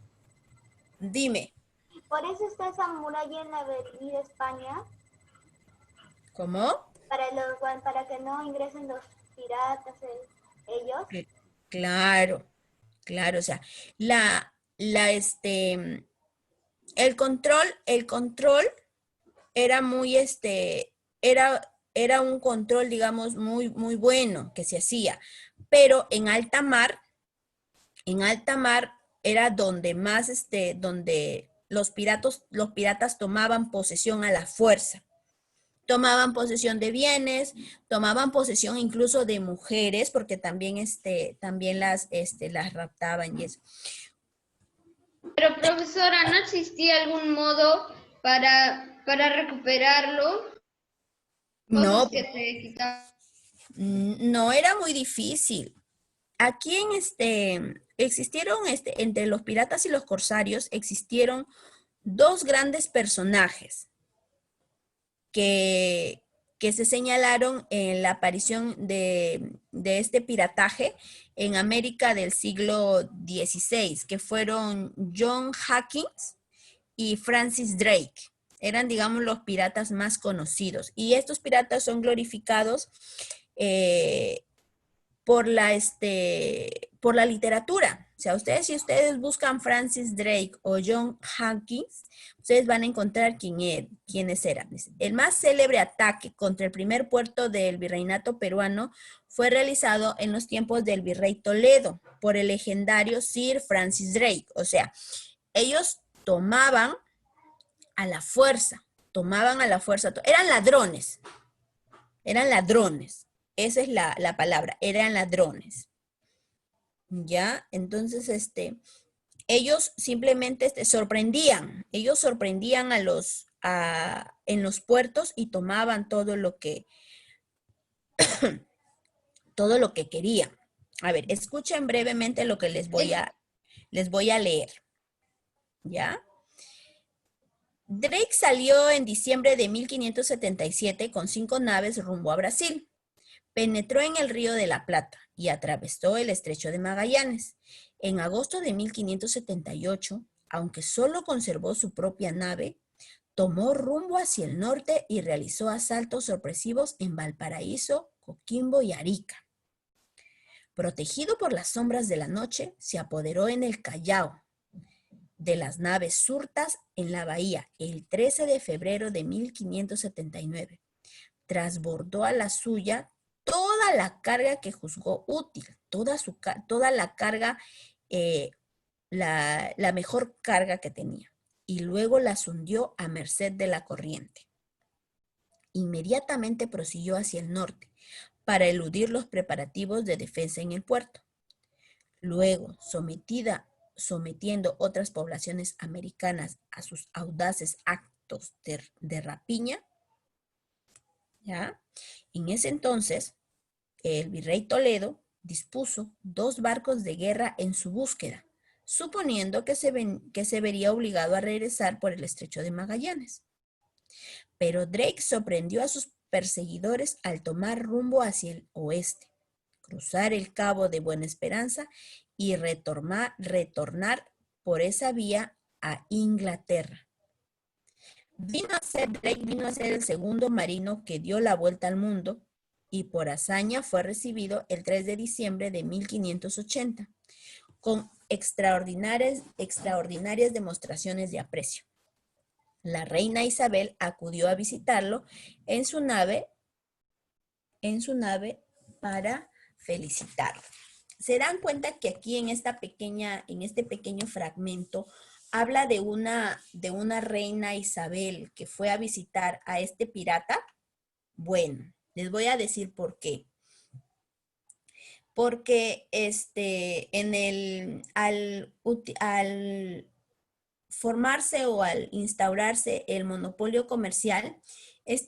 dime, por eso está esa muralla en la Avenida España, ¿cómo? para que no ingresen los piratas, ellos. Claro, claro, o sea, el control era muy, era un control, digamos, muy, muy bueno que se hacía, pero en alta mar era donde más, donde los piratas tomaban posesión a la fuerza. Tomaban posesión de bienes, tomaban posesión incluso de mujeres, porque también, también las raptaban y eso. Pero profesora, ¿no existía algún modo para recuperarlo? Cosas No, que te quitaban. no era muy difícil. Aquí existieron, entre los piratas y los corsarios, existieron dos grandes personajes que se señalaron en la aparición de este pirataje en América del siglo XVI, que fueron John Hawkins y Francis Drake. Eran, digamos, los piratas más conocidos. Y estos piratas son glorificados por la literatura. O sea, si ustedes buscan Francis Drake o John Hawkins, ustedes van a encontrar quiénes eran. El más célebre ataque contra el primer puerto del virreinato peruano fue realizado en los tiempos del virrey Toledo por el legendario Sir Francis Drake. O sea, ellos tomaban a la fuerza, eran ladrones. Esa es la palabra, eran ladrones. ¿Ya? Entonces, ellos simplemente sorprendían en los puertos y tomaban todo lo que querían. A ver, escuchen brevemente lo que les voy a leer. ¿Ya? Drake salió en diciembre de 1577 con 5 naves rumbo a Brasil. Penetró en el Río de la Plata y atravesó el Estrecho de Magallanes. En agosto de 1578, aunque solo conservó su propia nave, tomó rumbo hacia el norte y realizó asaltos sorpresivos en Valparaíso, Coquimbo y Arica. Protegido por las sombras de la noche, se apoderó en el Callao de las naves surtas en la bahía el 13 de febrero de 1579. Trasbordó a la suya toda la carga que juzgó útil, toda la carga, la mejor carga que tenía, y luego las hundió a merced de la corriente. Inmediatamente prosiguió hacia el norte para eludir los preparativos de defensa en el puerto. Luego, sometiendo otras poblaciones americanas a sus audaces actos de rapiña, ¿ya? En ese entonces, el virrey Toledo dispuso 2 barcos de guerra en su búsqueda, suponiendo que se vería obligado a regresar por el Estrecho de Magallanes. Pero Drake sorprendió a sus perseguidores al tomar rumbo hacia el oeste, cruzar el Cabo de Buena Esperanza y retornar por esa vía a Inglaterra. Drake vino a ser el segundo marino que dio la vuelta al mundo y por hazaña fue recibido el 3 de diciembre de 1580 con extraordinarias demostraciones de aprecio. La reina Isabel acudió a visitarlo en su nave para felicitarlo. Se dan cuenta que aquí en este pequeño fragmento habla de una reina Isabel que fue a visitar a este pirata. Bueno, les voy a decir por qué. Porque al formarse o al instaurarse el monopolio comercial,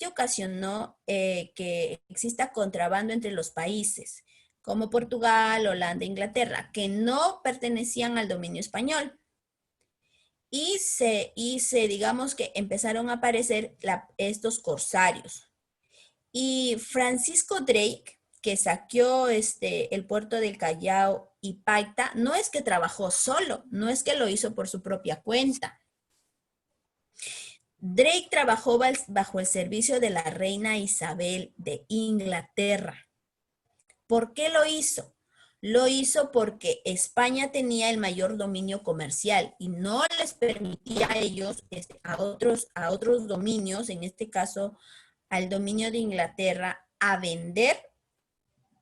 ocasionó que exista contrabando entre los países, como Portugal, Holanda, Inglaterra, que no pertenecían al dominio español. Y digamos que empezaron a aparecer estos corsarios. Y Francisco Drake, que saqueó el puerto del Callao y Paita, no es que trabajó solo, no es que lo hizo por su propia cuenta. Drake trabajó bajo el servicio de la reina Isabel de Inglaterra. ¿Por qué lo hizo? Lo hizo porque España tenía el mayor dominio comercial y no les permitía a ellos, a otros dominios, en este caso al dominio de Inglaterra, a vender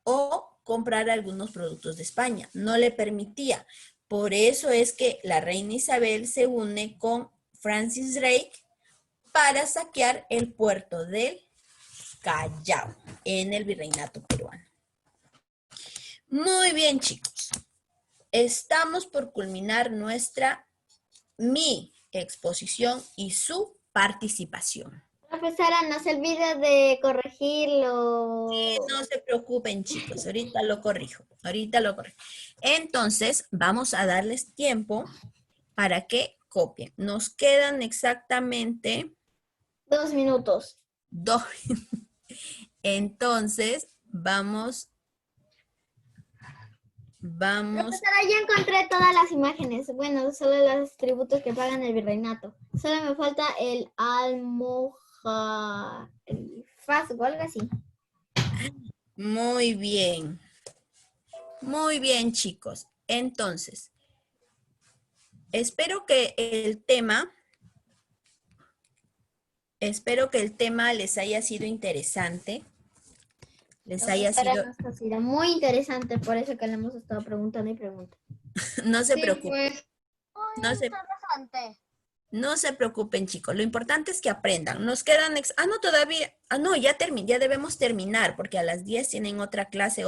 o comprar algunos productos de España. No le permitía. Por eso es que la reina Isabel se une con Francis Drake para saquear el puerto del Callao en el virreinato peruano. Muy bien, chicos. Estamos por culminar mi exposición y su participación. Profesora, no se olvide de corregirlo. Sí, no se preocupen, chicos. Ahorita lo corrijo. Entonces, vamos a darles tiempo para que copien. Nos quedan exactamente 2 minutos. 2. Entonces, vamos. Profesora, ya encontré todas las imágenes. Bueno, solo los tributos que pagan el virreinato. Solo me falta el almohadifaz o algo así. Muy bien. Muy bien, chicos. Entonces, espero que el tema les haya sido interesante. Les haya sido... Nos ha sido muy interesante, por eso que le hemos estado preguntando y preguntando. No se Sí, preocupen. pues, No se preocupen, chicos. Lo importante es que aprendan. Nos quedan... todavía... ya debemos terminar porque a las 10 tienen otra clase,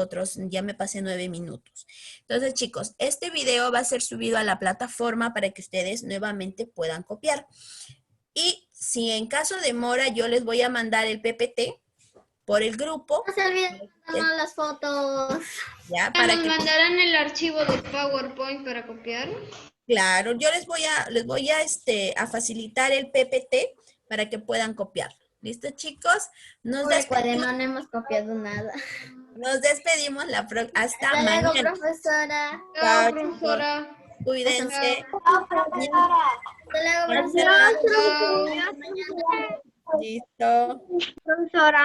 ya me pasé 9 minutos. Entonces, chicos, este video va a ser subido a la plataforma para que ustedes nuevamente puedan copiar. Y si en caso de demora, yo les voy a mandar el PPT por el grupo. No se olviden de tomar las fotos. Ya, para ¿nos que... mandarán el archivo de PowerPoint para copiar? Claro, yo les voy a facilitar el PPT para que puedan copiarlo. ¿Listo, chicos? Nos Recuerden, no hemos copiado nada. despedimos hasta Hasta mañana. luego, profesora. Chao, Chao, profesora. Cuídense. profesora. Hasta luego, profesora. Chao. Listo. Profesora.